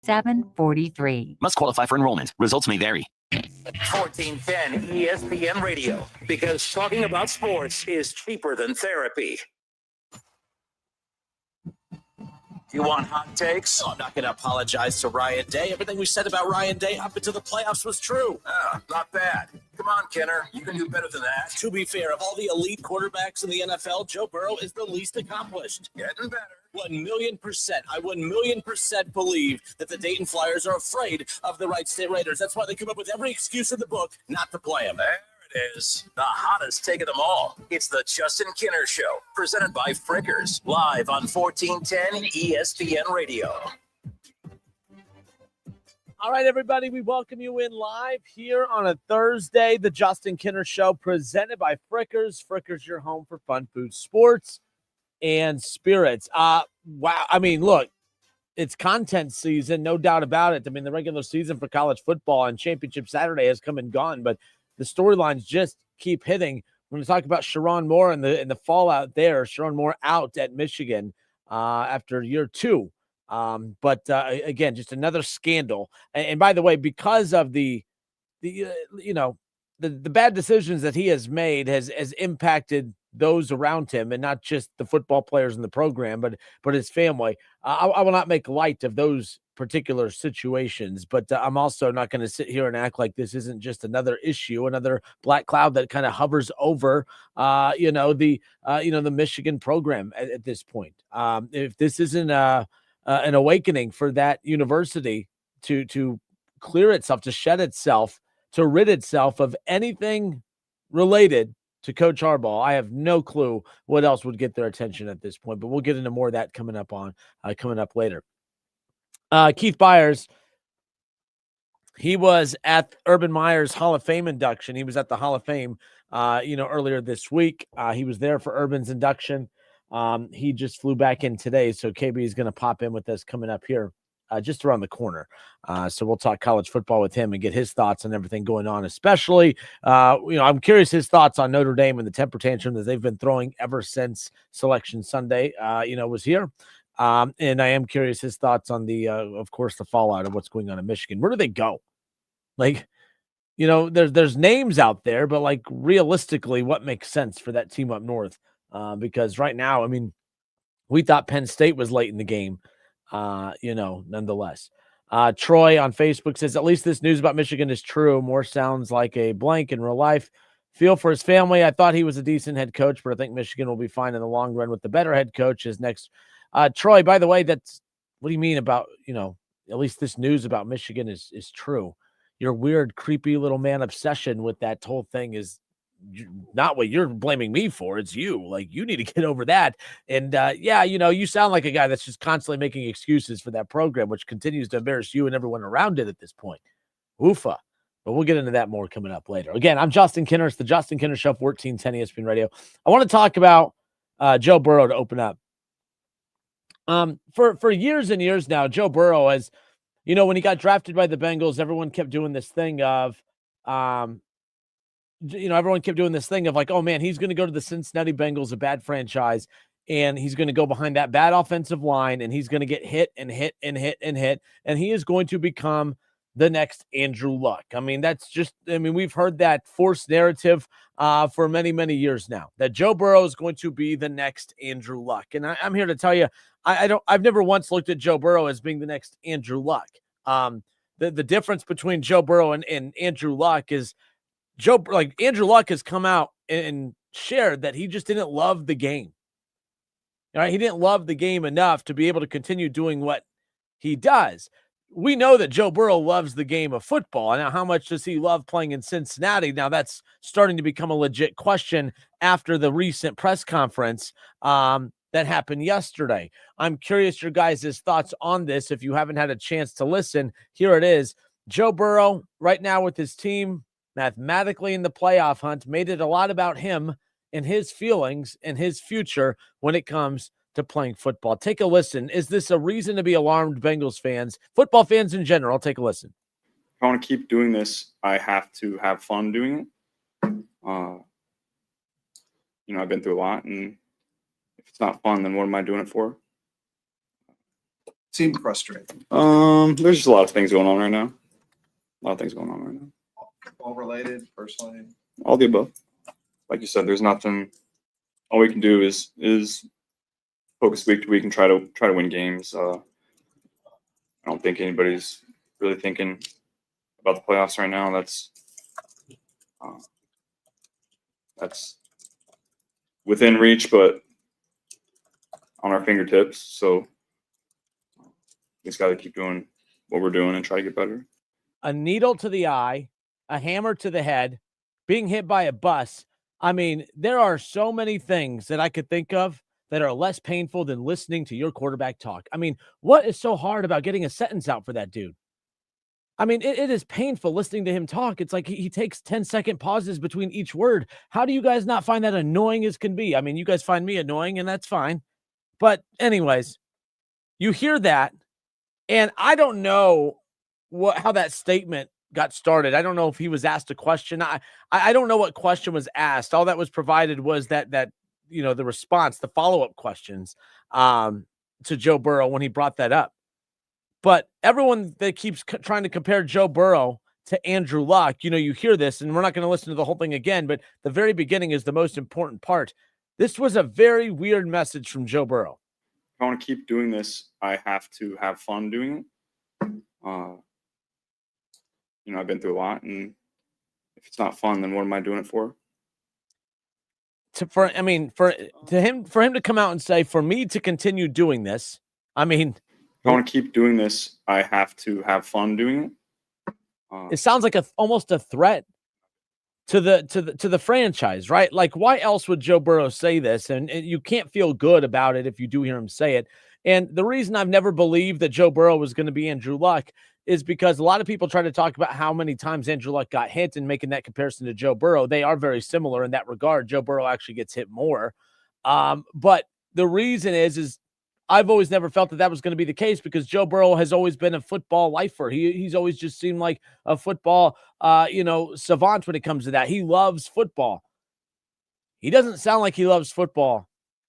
743. Must qualify for enrollment. Results may vary. 1410 ESPN Radio, because talking about sports is cheaper than therapy. You want hot takes? No, I'm not going to apologize to Ryan Day. Everything we said about Ryan Day up until the playoffs was true. Not bad. Come on, Kenner. You can do better than that. To be fair, of all the elite quarterbacks in the NFL, Joe Burrow is the least accomplished. Getting better. 1,000,000%. I 1,000,000% believe that the Dayton Flyers are afraid of the Wright State Raiders. That's why they come up with every excuse in the book not to play them. There it is. The hottest take of them all. It's the Justin Kinner Show, presented by Frickers, live on 1410 ESPN Radio. All right, everybody, we welcome you in live here on a Thursday. The Justin Kinner Show, presented by Frickers. Frickers, your home for fun food, sports, and spirits. Wow. I mean, look, it's content season, no doubt about it. I mean, the regular season for college football and Championship Saturday has come and gone, but the storylines just keep hitting. We're going to talk about Sherrone Moore and the fallout there. Sherrone Moore out at Michigan after year two. But again, just another scandal. And by the way, because of the bad decisions that he has made has impacted those around him, and not just the football players in the program, but his family. I will not make light of those particular situations, but I'm also not going to sit here and act like this isn't just another issue, another black cloud that kind of hovers over, the Michigan program at this point. If this isn't an awakening for that university to clear itself, to shed itself, to rid itself of anything related to Coach Harbaugh, I have no clue what else would get their attention at this point, but we'll get into more of that coming up later. Keith Byers, he was at Urban Meyer's Hall of Fame induction. He was at the Hall of Fame, earlier this week. He was there for Urban's induction. He just flew back in today, so KB is going to pop in with us coming up here just around the corner. So we'll talk college football with him and get his thoughts on everything going on, especially, I'm curious his thoughts on Notre Dame and the temper tantrum that they've been throwing ever since Selection Sunday, was here. And I am curious his thoughts on of course, the fallout of what's going on in Michigan. Where do they go? Like, there's names out there, but like realistically, what makes sense for that team up north? Because right now, I mean, we thought Penn State was late in the game, nonetheless. Troy on Facebook says, at least this news about Michigan is true. Moore sounds like a blank in real life. Feel for his family. I thought he was a decent head coach, but I think Michigan will be fine in the long run with the better head coach as next. Troy, by the way, what do you mean about, at least this news about Michigan is true? Your weird, creepy little man obsession with that whole thing is not what you're blaming me for. It's you. Like, you need to get over that. And you sound like a guy that's just constantly making excuses for that program, which continues to embarrass you and everyone around it at this point. Oofa. But we'll get into that more coming up later. Again, I'm Justin Kinner. It's the Justin Kinner Show, 1410 ESPN Radio. I want to talk about Joe Burrow to open up. For years and years now, Joe Burrow has, when he got drafted by the Bengals, everyone kept doing this thing of, like, oh man, he's going to go to the Cincinnati Bengals, a bad franchise, and he's going to go behind that bad offensive line, and he's going to get hit and hit and hit and hit, and he is going to become the next Andrew Luck. I mean, we've heard that forced narrative for many, many years now, that Joe Burrow is going to be the next Andrew Luck. And I'm here to tell you, I've never once looked at Joe Burrow as being the next Andrew Luck. The difference between Joe Burrow and Andrew Luck is Andrew Luck has come out and shared that he just didn't love the game. All right, he didn't love the game enough to be able to continue doing what he does. We know that Joe Burrow loves the game of football. Now, how much does he love playing in Cincinnati? Now, that's starting to become a legit question after the recent press conference that happened yesterday. I'm curious your guys' thoughts on this. If you haven't had a chance to listen, here it is. Joe Burrow, right now with his team, mathematically in the playoff hunt, made it a lot about him and his feelings and his future when it comes to playing football. Take a listen. Is this a reason to be alarmed, Bengals fans, football fans in general? Take a listen. If I want to keep doing this, I have to have fun doing it. I've been through a lot, and if it's not fun, then what am I doing it for? seem frustrating? There's just a lot of things going on right now. All related, personally. All the above. Like you said, there's nothing. All we can do is focus week to week and try to win games. I don't think anybody's really thinking about the playoffs right now. That's within reach, but on our fingertips. So we just got to keep doing what we're doing and try to get better. A needle to the eye, a hammer to the head, being hit by a bus. I mean, there are so many things that I could think of that are less painful than listening to your quarterback talk. I mean, what is so hard about getting a sentence out for that dude? I mean, it is painful listening to him talk. It's like he takes 10-second pauses between each word. How do you guys not find that annoying as can be? I mean, you guys find me annoying, and that's fine. But anyways, you hear that, and I don't know how that statement got started. I don't know if he was asked a question. I don't know what question was asked. All that was provided was that the response, the follow-up questions to Joe Burrow when he brought that up. But everyone that keeps trying to compare Joe Burrow to Andrew Luck, you hear this, and we're not going to listen to the whole thing again, but the very beginning is the most important part. This was a very weird message from Joe Burrow. If I want to keep doing this, I have to have fun doing it. I've been through a lot, and if it's not fun, then what am I doing it for? For him to come out and say, for me to continue doing this, I mean, if I want to keep doing this, I have to have fun doing it. It sounds like almost a threat to the franchise, right? Like, why else would Joe Burrow say this? And you can't feel good about it if you do hear him say it. And the reason I've never believed that Joe Burrow was going to be Andrew Luck is because a lot of people try to talk about how many times Andrew Luck got hit and making that comparison to Joe Burrow. They are very similar in that regard. Joe Burrow actually gets hit more. But the reason is I've always never felt that was going to be the case because Joe Burrow has always been a football lifer. He's always just seemed like a football, savant when it comes to that. He loves football. He doesn't sound like he loves football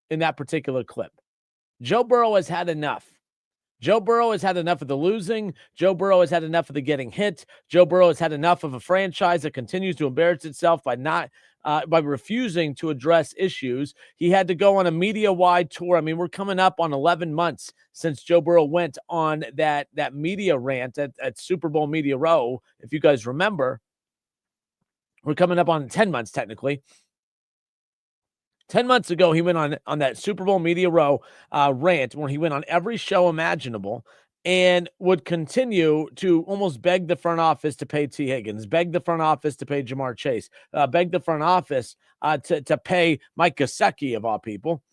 in that particular clip. Joe Burrow has had enough. Joe Burrow has had enough of the losing. Joe Burrow has had enough of the getting hit. Joe Burrow has had enough of a franchise that continues to embarrass itself by refusing to address issues. He had to go on a media-wide tour. I mean, we're coming up on 11 months since Joe Burrow went on that media rant at Super Bowl Media Row. If you guys remember, we're coming up on 10 months technically. 10 months ago, he went on that Super Bowl Media Row rant where he went on every show imaginable and would continue to almost beg the front office to pay T. Higgins, beg the front office to pay Jamar Chase, beg the front office to pay Mike Gesicki, of all people.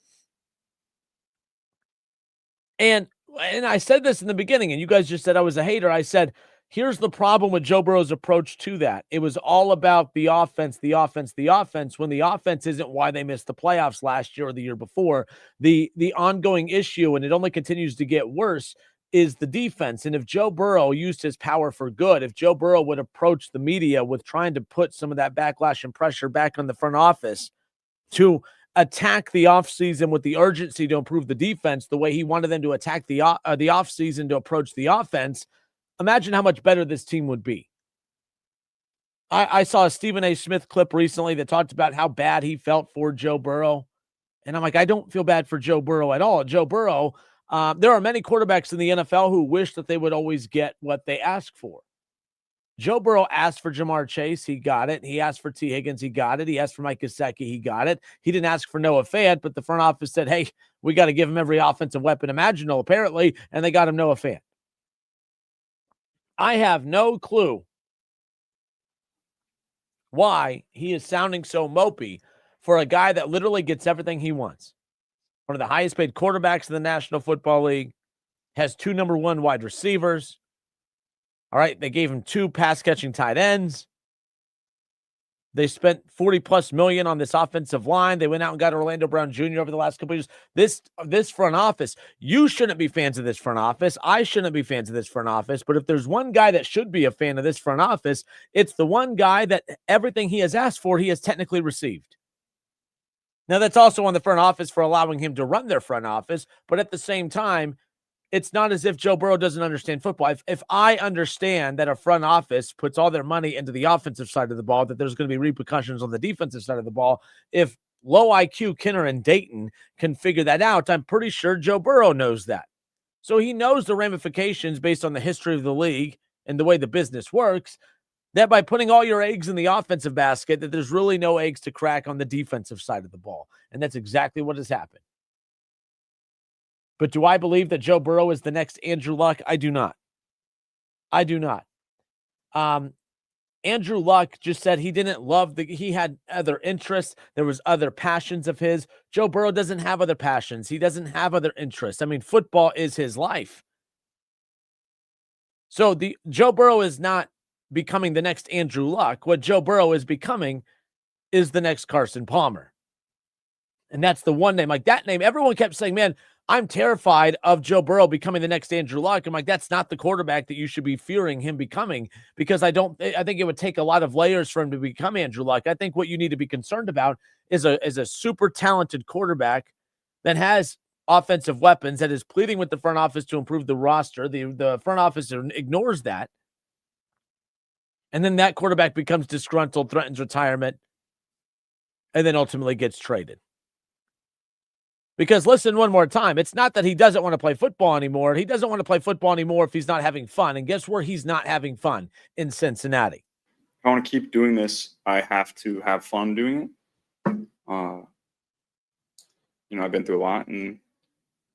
And I said this in the beginning, and you guys just said I was a hater. I said, here's the problem with Joe Burrow's approach to that. It was all about the offense, when the offense isn't why they missed the playoffs last year or the year before. The ongoing issue, and it only continues to get worse, is the defense. And if Joe Burrow used his power for good, if Joe Burrow would approach the media with trying to put some of that backlash and pressure back on the front office to attack the offseason with the urgency to improve the defense the way he wanted them to attack the offseason to approach the offense, imagine how much better this team would be. I saw a Stephen A. Smith clip recently that talked about how bad he felt for Joe Burrow. And I'm like, I don't feel bad for Joe Burrow at all. Joe Burrow, there are many quarterbacks in the NFL who wish that they would always get what they ask for. Joe Burrow asked for Jamar Chase. He got it. He asked for T. Higgins. He got it. He asked for Mike Gesicki. He got it. He didn't ask for Noah Fant, but the front office said, hey, we got to give him every offensive weapon imaginable, apparently, and they got him Noah Fant. I have no clue why he is sounding so mopey for a guy that literally gets everything he wants. One of the highest paid quarterbacks in the National Football League, has 2 number 1 wide receivers. All right, they gave him 2 pass-catching tight ends. They spent $40+ million on this offensive line. They went out and got Orlando Brown Jr. over the last couple of years. This front office, you shouldn't be fans of this front office. I shouldn't be fans of this front office. But if there's one guy that should be a fan of this front office, it's the one guy that everything he has asked for, he has technically received. Now, that's also on the front office for allowing him to run their front office. But at the same time, it's not as if Joe Burrow doesn't understand football. If I understand that a front office puts all their money into the offensive side of the ball, that there's going to be repercussions on the defensive side of the ball. If low IQ Kinner and Dayton can figure that out, I'm pretty sure Joe Burrow knows that. So he knows the ramifications based on the history of the league and the way the business works, that by putting all your eggs in the offensive basket, that there's really no eggs to crack on the defensive side of the ball. And that's exactly what has happened. But do I believe that Joe Burrow is the next Andrew Luck? I do not. I do not. Andrew Luck just said he didn't love he had other interests. There was other passions of his. Joe Burrow doesn't have other passions. He doesn't have other interests. I mean, football is his life. So Joe Burrow is not becoming the next Andrew Luck. What Joe Burrow is becoming is the next Carson Palmer. And that's the one name. Like that name, everyone kept saying, man, I'm terrified of Joe Burrow becoming the next Andrew Luck. I'm like, that's not the quarterback that you should be fearing him becoming, because I think it would take a lot of layers for him to become Andrew Luck. I think what you need to be concerned about is a super talented quarterback that has offensive weapons, that is pleading with the front office to improve the roster. The front office ignores that. And then that quarterback becomes disgruntled, threatens retirement, and then ultimately gets traded. Because listen one more time, it's not that he doesn't want to play football anymore. He doesn't want to play football anymore if he's not having fun. And guess where he's not having fun? In Cincinnati. If I want to keep doing this, I have to have fun doing it. I've been through a lot, and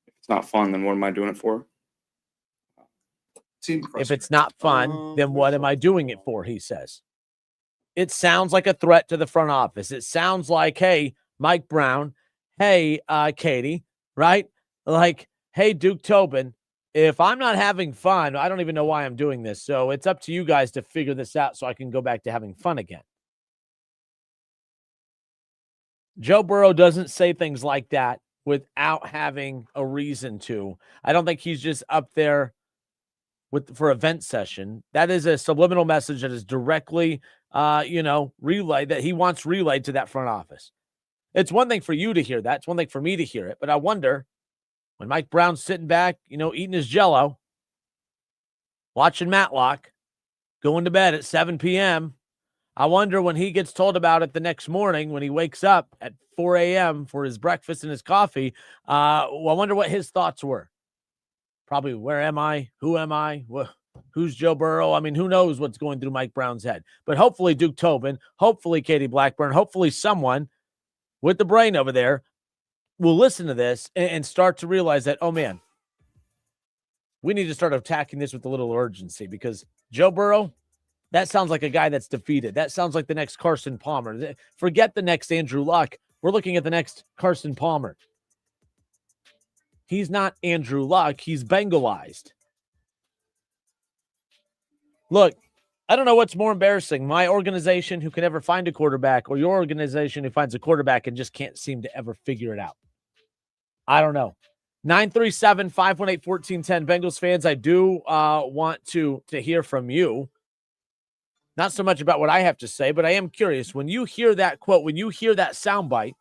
if it's not fun, then what am I doing it for? If it's not fun, then what am I doing it for, he says. It sounds like a threat to the front office. It sounds like, hey, Mike Brown, hey, Katie, right? Like, hey, Duke Tobin, if I'm not having fun, I don't even know why I'm doing this. So it's up to you guys to figure this out so I can go back to having fun again. Joe Burrow doesn't say things like that without having a reason to. I don't think he's just up there for event session. That is a subliminal message that is directly, relayed, that he wants relayed to that front office. It's one thing for you to hear that. It's one thing for me to hear it. But I wonder, when Mike Brown's sitting back, eating his Jell-O, watching Matlock, going to bed at 7 p.m., I wonder when he gets told about it the next morning, when he wakes up at 4 a.m. for his breakfast and his coffee, I wonder what his thoughts were. Probably, where am I? Who am I? Who's Joe Burrow? I mean, who knows what's going through Mike Brown's head. But hopefully Duke Tobin, hopefully Katie Blackburn, hopefully someone with the brain over there will listen to this and start to realize that, oh, man, we need to start attacking this with a little urgency, because Joe Burrow, that sounds like a guy that's defeated. That sounds like the next Carson Palmer. Forget the next Andrew Luck. We're looking at the next Carson Palmer. He's not Andrew Luck. He's Bengalized. Look, I don't know what's more embarrassing, my organization who can never find a quarterback, or your organization who finds a quarterback and just can't seem to ever figure it out. I don't know. 937-518-1410. Bengals fans, I do want to hear from you. Not so much about what I have to say, but I am curious. When you hear that quote, when you hear that soundbite,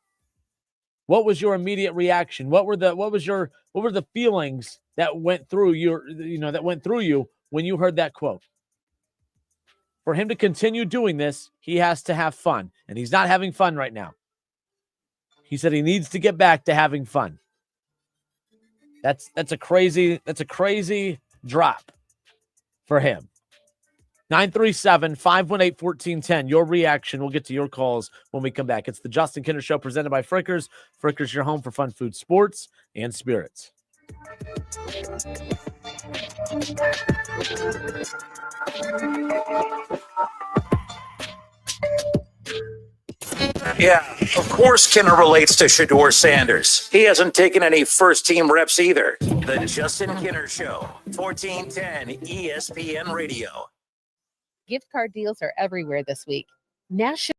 what was your immediate reaction? What were the feelings that went through you when you heard that quote? For him to continue doing this, he has to have fun, and he's not having fun right now. He said he needs to get back to having fun. That's a crazy drop for him. 937-518-1410. Your reaction. We'll get to your calls when we come back. It's the Justin Kinner Show presented by Frickers. Frickers, your home for fun, food, sports, and spirits. Yeah, of course Kinner relates to Shedeur Sanders. He hasn't taken any first-team reps either. The Justin Kinner Show, 1410 ESPN Radio. Gift card deals are everywhere this week. National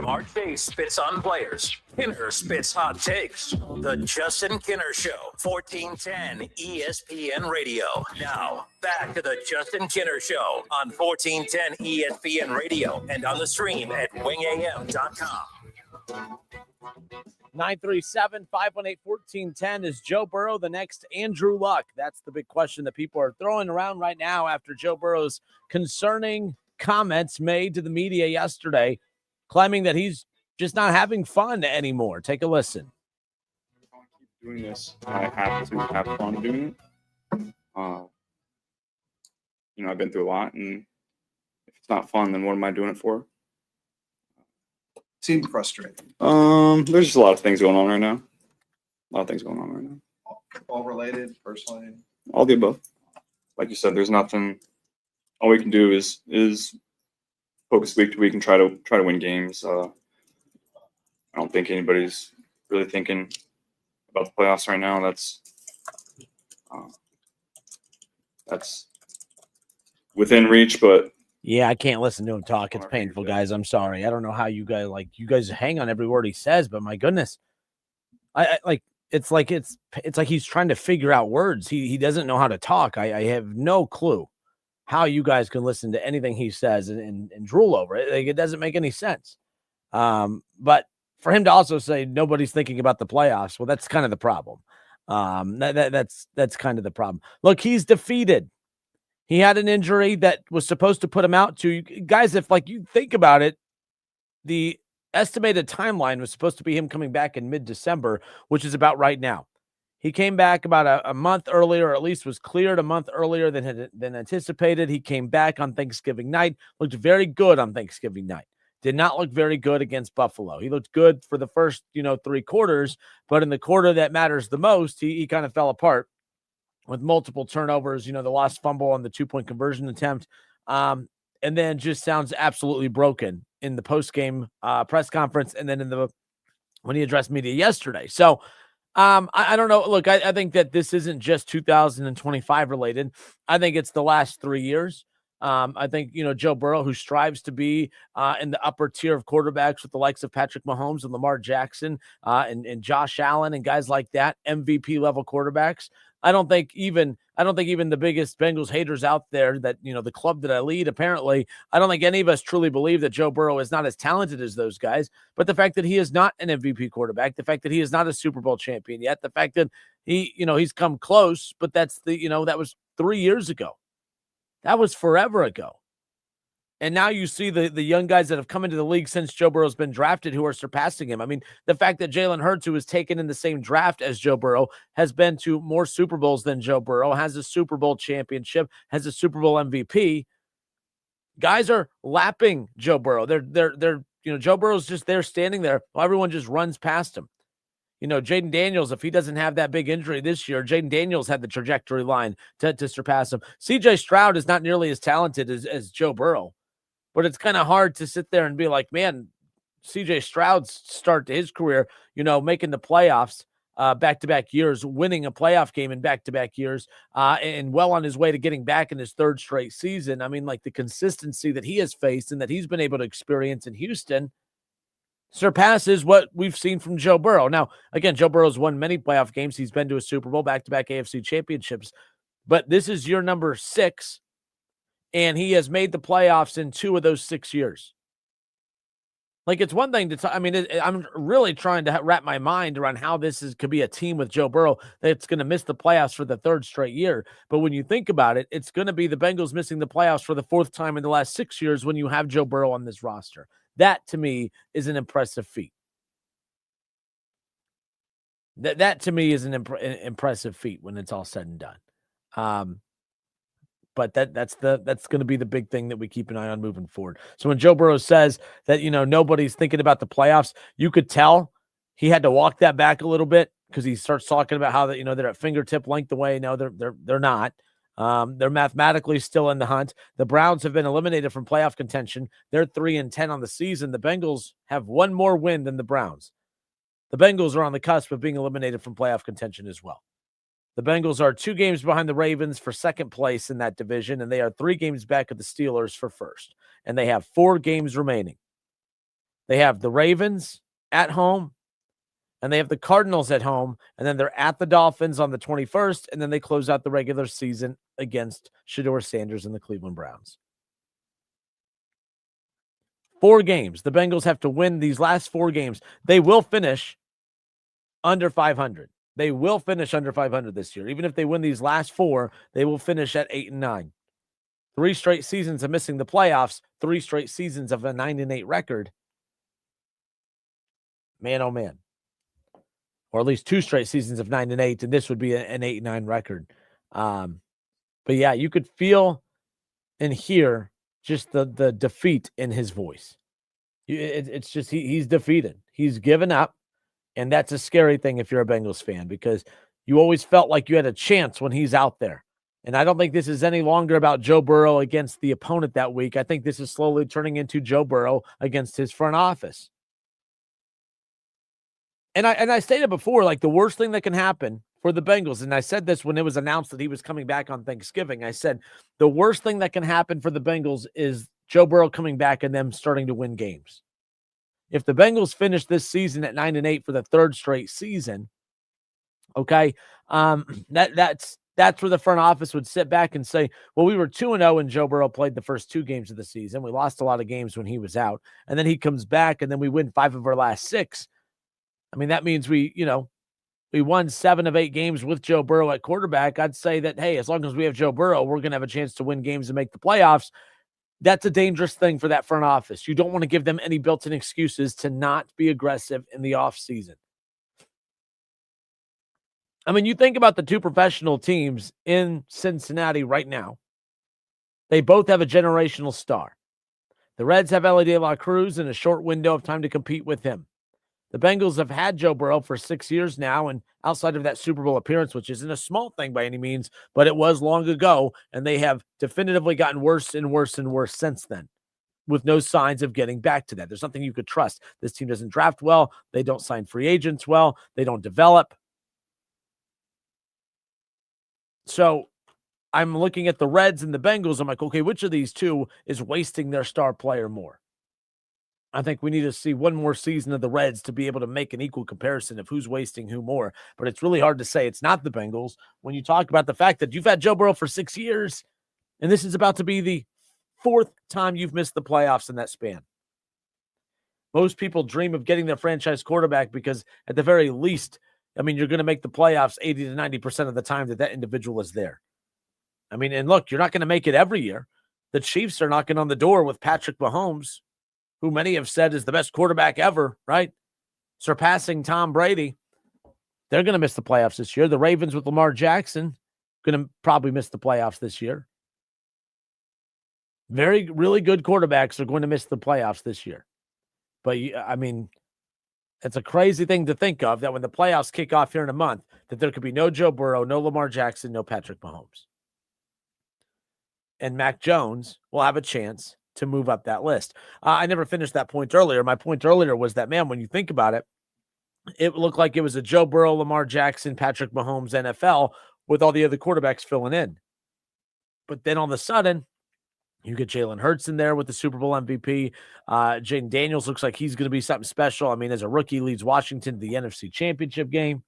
Jamar Chase spits on players. Kinner spits hot takes. The Justin Kinner Show, 1410 ESPN Radio. Now, back to the Justin Kinner Show on 1410 ESPN Radio and on the stream at wingam.com. 937-518-1410. Is Joe Burrow the next Andrew Luck? That's the big question that people are throwing around right now after Joe Burrow's concerning comments made to the media yesterday, claiming that he's just not having fun anymore. Take a listen. If I keep doing this, I have to have fun doing it. I've been through a lot, and if it's not fun, then what am I doing it for? Seem frustrated. There's just a lot of things going on right now. All related, personally. All the above. Like you said, there's nothing. All we can do is focus week to week and try to win games. I don't think anybody's really thinking about the playoffs right now. That's within reach, but Yeah, I can't listen to him talk. It's painful, guys. I'm sorry. I don't know how you guys hang on every word he says, but my goodness. It's like he's trying to figure out words. He doesn't know how to talk. I have no clue how you guys can listen to anything he says and drool over it. Like, it doesn't make any sense. But for him to also say nobody's thinking about the playoffs, well, that's kind of the problem. That's kind of the problem. Look, he's defeated. He had an injury that was supposed to put him out to guys. If you think about it, the estimated timeline was supposed to be him coming back in mid-December, which is about right now. He came back about a month earlier, or at least was cleared a month earlier than anticipated. He came back on Thanksgiving night, looked very good on Thanksgiving night. Did not look very good against Buffalo. He looked good for the first, 3 quarters, but in the quarter that matters the most, he kind of fell apart with multiple turnovers, the lost fumble on the 2-point conversion attempt, and then just sounds absolutely broken in the post-game press conference and then when he addressed media yesterday. So, I don't know. Look, I think that this isn't just 2025 related. I think it's the last 3 years. I think, Joe Burrow, who strives to be in the upper tier of quarterbacks with the likes of Patrick Mahomes and Lamar Jackson and Josh Allen and guys like that, MVP level quarterbacks. I don't think even the biggest Bengals haters out there that, the club that I lead, apparently, I don't think any of us truly believe that Joe Burrow is not as talented as those guys. But the fact that he is not an MVP quarterback, the fact that he is not a Super Bowl champion yet, the fact that he's come close, but that's that was 3 years ago. That was forever ago. And now you see the young guys that have come into the league since Joe Burrow's been drafted who are surpassing him. I mean, the fact that Jalen Hurts, who was taken in the same draft as Joe Burrow, has been to more Super Bowls than Joe Burrow, has a Super Bowl championship, has a Super Bowl MVP. Guys are lapping Joe Burrow. They're Joe Burrow's just there standing there while everyone just runs past him. Jaden Daniels, if he doesn't have that big injury this year, Jaden Daniels had the trajectory line to surpass him. CJ Stroud is not nearly as talented as Joe Burrow. But it's kind of hard to sit there and be like, man, CJ Stroud's start to his career, making the playoffs back-to-back years, winning a playoff game in back-to-back years, and well on his way to getting back in his 3rd straight season. I mean, the consistency that he has faced and that he's been able to experience in Houston surpasses what we've seen from Joe Burrow. Now, again, Joe Burrow's won many playoff games. He's been to a Super Bowl, back-to-back AFC championships. But this is year number 6. And he has made the playoffs in 2 of those 6 years. It's one thing to I'm really trying to wrap my mind around how could be a team with Joe Burrow that's going to miss the playoffs for the 3rd straight year. But when you think about it, it's going to be the Bengals missing the playoffs for the 4th time in the last 6 years when you have Joe Burrow on this roster. That, to me, is an impressive feat. That to me, is an impressive feat when it's all said and done. But that's going to be the big thing that we keep an eye on moving forward. So when Joe Burrow says that, nobody's thinking about the playoffs, you could tell he had to walk that back a little bit because he starts talking about how that, they're at fingertip length away. No, they're not. They're mathematically still in the hunt. The Browns have been eliminated from playoff contention. They're 3-10 on the season. The Bengals have one more win than the Browns. The Bengals are on the cusp of being eliminated from playoff contention as well. The Bengals are 2 games behind the Ravens for 2nd place in that division, and they are 3 games back of the Steelers for 1st. And they have 4 games remaining. They have the Ravens at home, and they have the Cardinals at home, and then they're at the Dolphins on the 21st, and then they close out the regular season against Shedeur Sanders and the Cleveland Browns. 4 games. The Bengals have to win these last 4 games. They will finish under 500. They will finish under 500 this year. Even if they win these last 4, they will finish at 8-9. 3 straight seasons of missing the playoffs, 3 straight seasons of a 9-8 record. Man, oh man. Or at least 2 straight seasons of 9-8, and this would be an 8-9 record. But yeah, you could feel and hear just the defeat in his voice. It's just he's defeated. He's given up, and that's a scary thing if you're a Bengals fan, because you always felt like you had a chance when he's out there. And I don't think this is any longer about Joe Burrow against the opponent that week. I think this is slowly turning into Joe Burrow against his front office. And I stated before, like, the worst thing that can happen for the Bengals, and I said this when it was announced that he was coming back on Thanksgiving, I said the worst thing that can happen for the Bengals is Joe Burrow coming back and them starting to win games. If the Bengals finish this season at 9-8 for the 3rd straight season, okay, that's where the front office would sit back and say, well, we were 2-0 when Joe Burrow played the first 2 games of the season. We lost a lot of games when he was out, and then he comes back, and then we win 5 of our last 6. I mean, that means we won 7 of 8 games with Joe Burrow at quarterback. I'd say that, hey, as long as we have Joe Burrow, we're going to have a chance to win games and make the playoffs. That's a dangerous thing for that front office. You don't want to give them any built-in excuses to not be aggressive in the offseason. I mean, you think about the 2 professional teams in Cincinnati right now. They both have a generational star. The Reds have Elly Cruz in a short window of time to compete with him. The Bengals have had Joe Burrow for 6 years now, and outside of that Super Bowl appearance, which isn't a small thing by any means, but it was long ago, and they have definitively gotten worse and worse and worse since then, with no signs of getting back to that. There's nothing you could trust. This team doesn't draft well. They don't sign free agents well. They don't develop. So I'm looking at the Reds and the Bengals. I'm like, okay, which of these 2 is wasting their star player more? I think we need to see one more season of the Reds to be able to make an equal comparison of who's wasting who more. But it's really hard to say it's not the Bengals when you talk about the fact that you've had Joe Burrow for 6 years, and this is about to be the 4th time you've missed the playoffs in that span. Most people dream of getting their franchise quarterback because at the very least, I mean, you're going to make the playoffs 80 to 90% of the time that individual is there. I mean, and look, you're not going to make it every year. The Chiefs are knocking on the door with Patrick Mahomes, who many have said is the best quarterback ever, right? Surpassing Tom Brady. They're going to miss the playoffs this year. The Ravens with Lamar Jackson going to probably miss the playoffs this year. Really good quarterbacks are going to miss the playoffs this year. But, I mean, it's a crazy thing to think of that when the playoffs kick off here in a month, that there could be no Joe Burrow, no Lamar Jackson, no Patrick Mahomes. And Mac Jones will have a chance to move up that list. I never finished that point earlier. My point earlier was that, man, when you think about it, it looked like it was a Joe Burrow, Lamar Jackson, Patrick Mahomes NFL with all the other quarterbacks filling in. But then all of a sudden, you get Jalen Hurts in there with the Super Bowl MVP. Jaden Daniels looks like he's going to be something special. I mean, as a rookie, leads Washington to the NFC Championship game.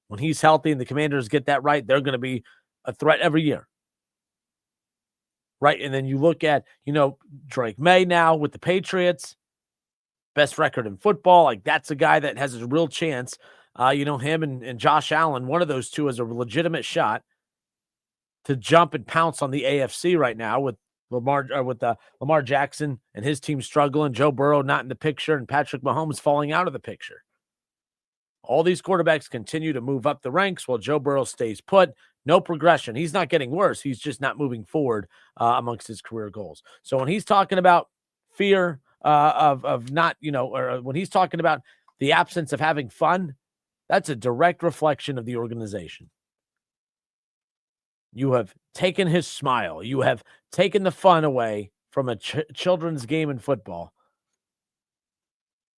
When he's healthy and the Commanders get that right, they're going to be a threat every year. Right, and then you look at, Drake May now with the Patriots, best record in football. Like, that's a guy that has a real chance. Him and Josh Allen, one of those 2 has a legitimate shot to jump and pounce on the AFC right now with Lamar Jackson and his team struggling, Joe Burrow not in the picture, and Patrick Mahomes falling out of the picture. All these quarterbacks continue to move up the ranks while Joe Burrow stays put. No progression. He's not getting worse. He's just not moving forward amongst his career goals. So when he's talking about fear of not, or when he's talking about the absence of having fun, that's a direct reflection of the organization. You have taken his smile. You have taken the fun away from a children's game in football.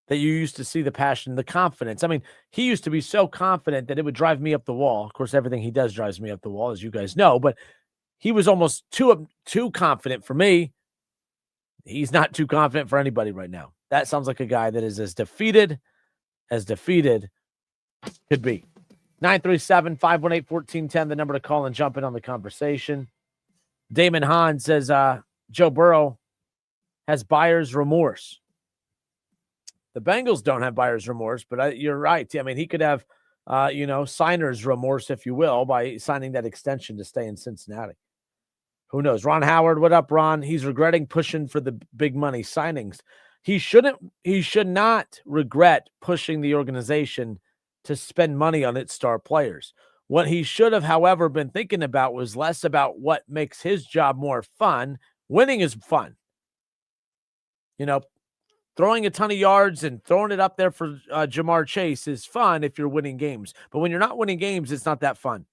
That you used to see the passion, the confidence. I mean, he used to be so confident that it would drive me up the wall. Of course, everything he does drives me up the wall, as you guys know, but he was almost too confident for me. He's not too confident for anybody right now. That sounds like a guy that is as defeated could be. 937-518-1410, the number to call and jump in on the conversation. Damon Hahn says Joe Burrow has buyer's remorse. The Bengals don't have buyer's remorse, but you're right. I mean, he could have, signer's remorse, if you will, by signing that extension to stay in Cincinnati. Who knows? Ron Howard, what up, Ron? He's regretting pushing for the big money signings. He should not regret pushing the organization to spend money on its star players. What he should have, however, been thinking about was less about what makes his job more fun. Winning is fun. Throwing a ton of yards and throwing it up there for Jamar Chase is fun if you're winning games. But when you're not winning games, it's not that fun.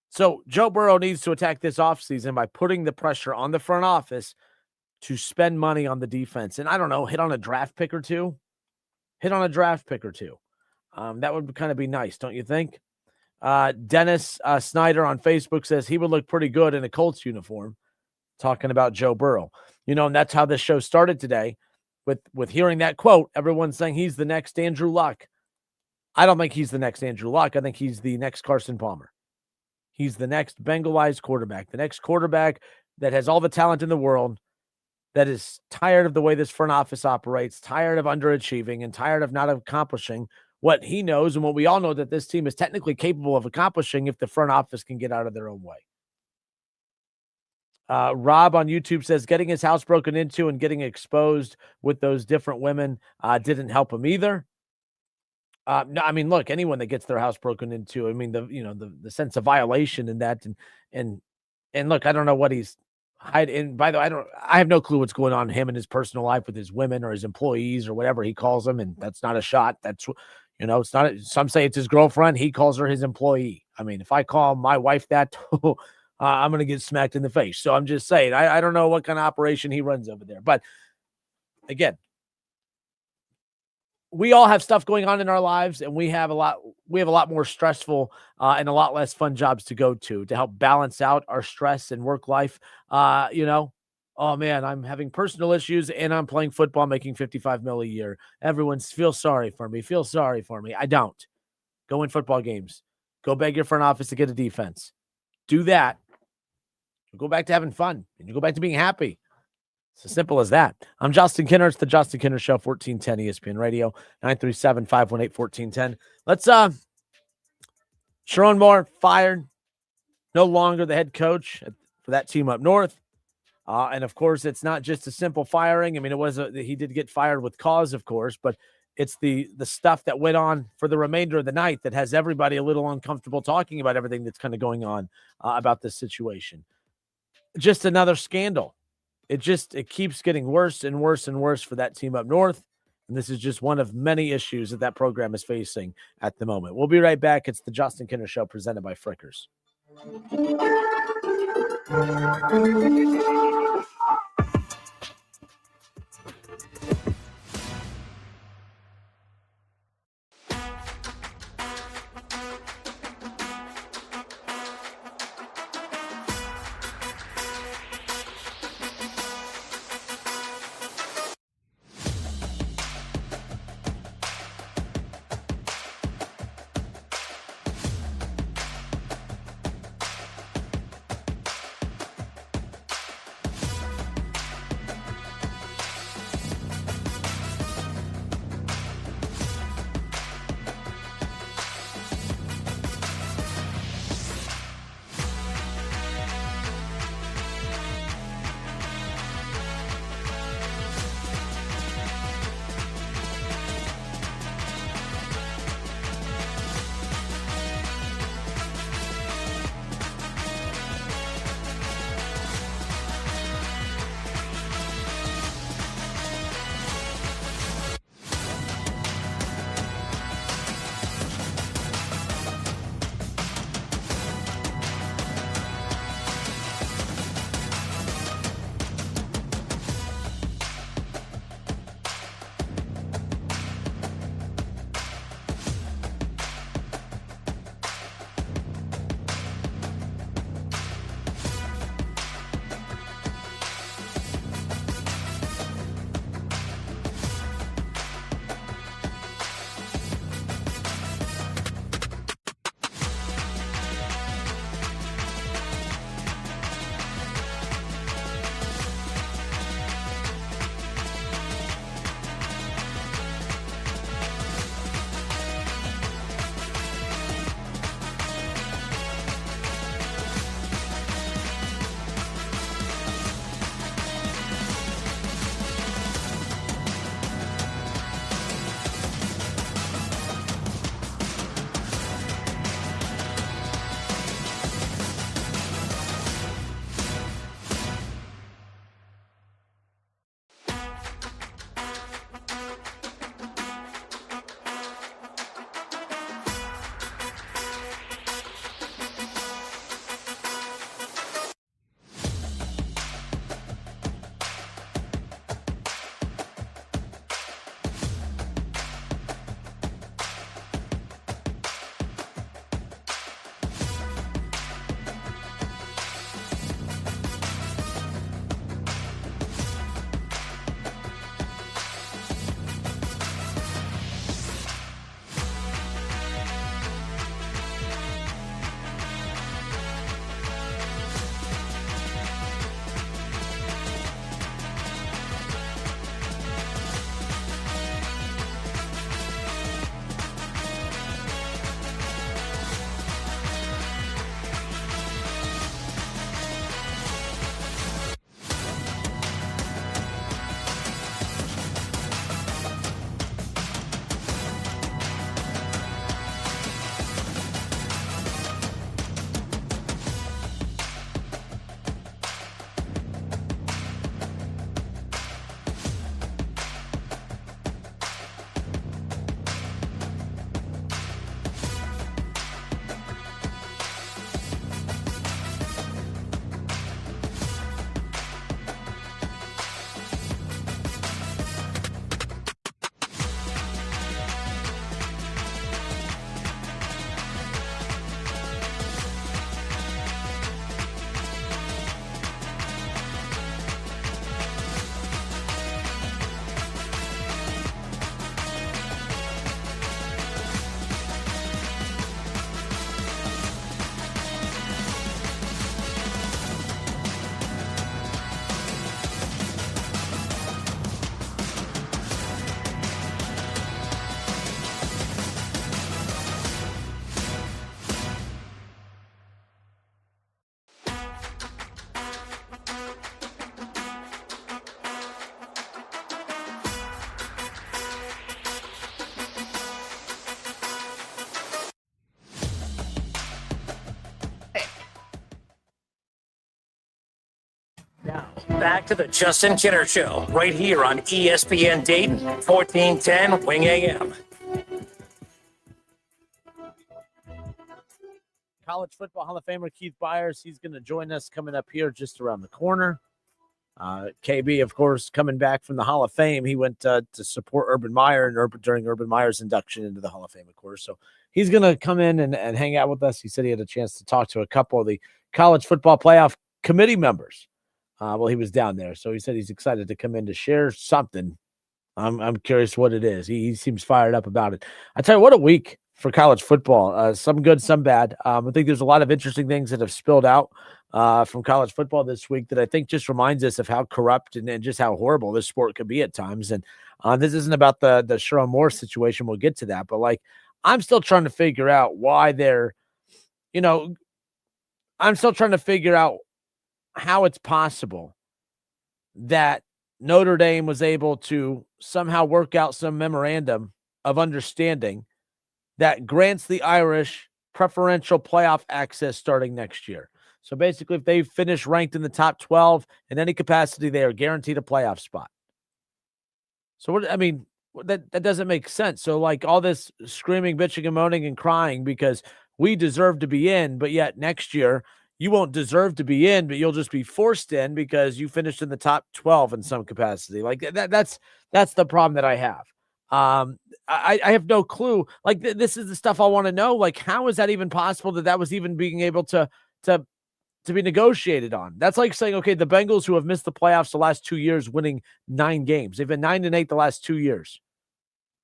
So Joe Burrow needs to attack this offseason by putting the pressure on the front office to spend money on the defense. And I don't know, hit on a draft pick or two. That would kind of be nice, don't you think? Dennis Snyder on Facebook says he would look pretty good in a Colts uniform, talking about Joe Burrow. And that's how this show started today. With hearing that quote, everyone's saying he's the next Andrew Luck. I don't think he's the next Andrew Luck. I think he's the next Carson Palmer. He's the next Bengalized quarterback, the next quarterback that has all the talent in the world, that is tired of the way this front office operates, tired of underachieving, and tired of not accomplishing what he knows and what we all know that this team is technically capable of accomplishing if the front office can get out of their own way. Rob on YouTube says getting his house broken into and getting exposed with those different women didn't help him either. No, I mean, look, anyone that gets their house broken into, I mean, the sense of violation in that, and look, I don't know what he's hiding. By the way, I have no clue what's going on in him in his personal life with his women or his employees or whatever he calls them, and that's not a shot. That's it's not. Some say it's his girlfriend. He calls her his employee. I mean, if I call my wife that, I'm going to get smacked in the face. So I'm just saying, I don't know what kind of operation he runs over there. But again, we all have stuff going on in our lives, and we have a lot more stressful and a lot less fun jobs to go to help balance out our stress and work life. Oh man, I'm having personal issues and I'm playing football, making $55 million a year. Everyone feels sorry for me. I don't. Go win football games. Go beg your front office to get a defense. Do that. Go back to having fun, and you go back to being happy. It's as simple as that. I'm Justin Kinner. It's the Justin Kinner Show, 1410 ESPN Radio, 937-518-1410. Let's, Sharon Moore fired, no longer the head coach for that team up north. And of course, it's not just a simple firing. I mean, he did get fired with cause, of course, but it's the stuff that went on for the remainder of the night that has everybody a little uncomfortable talking about everything that's kind of going on about this situation. Just another scandal. It keeps getting worse and worse and worse for that team up north. And this is just one of many issues that program is facing at the moment. We'll be right back. It's the Justin Kinner Show presented by Frickers. Now, back to the Justin Kinner Show, right here on ESPN Dayton, 1410 Wing AM. College Football Hall of Famer Keith Byers, he's going to join us coming up here just around the corner. KB, of course, coming back from the Hall of Fame. He went to support Urban Meyer during Urban Meyer's induction into the Hall of Fame, of course. So he's going to come in and hang out with us. He said he had a chance to talk to a couple of the College Football Playoff Committee members while he was down there. So he said he's excited to come in to share something. I'm curious what it is. He seems fired up about it. I tell you, what a week for college football. Some good, some bad. I think there's a lot of interesting things that have spilled out from college football this week that I think just reminds us of how corrupt and just how horrible this sport could be at times. And this isn't about the Sherrone Moore situation. We'll get to that. But, like, I'm still trying to figure out why I'm still trying to figure out how it's possible that Notre Dame was able to somehow work out some memorandum of understanding that grants the Irish preferential playoff access starting next year. So basically, if they finish ranked in the top 12 in any capacity, they are guaranteed a playoff spot. So that doesn't make sense. So, like, all this screaming, bitching, and moaning and crying because we deserve to be in, but yet next year you won't deserve to be in, but you'll just be forced in because you finished in the top 12 in some capacity. Like that's the problem that I have. I have no clue. Like this is the stuff I want to know. Like, how is that even possible that was even being able to be negotiated on? That's like saying, okay, the Bengals, who have missed the playoffs the last 2 years, winning 9 games. They've been 9-8 the last 2 years.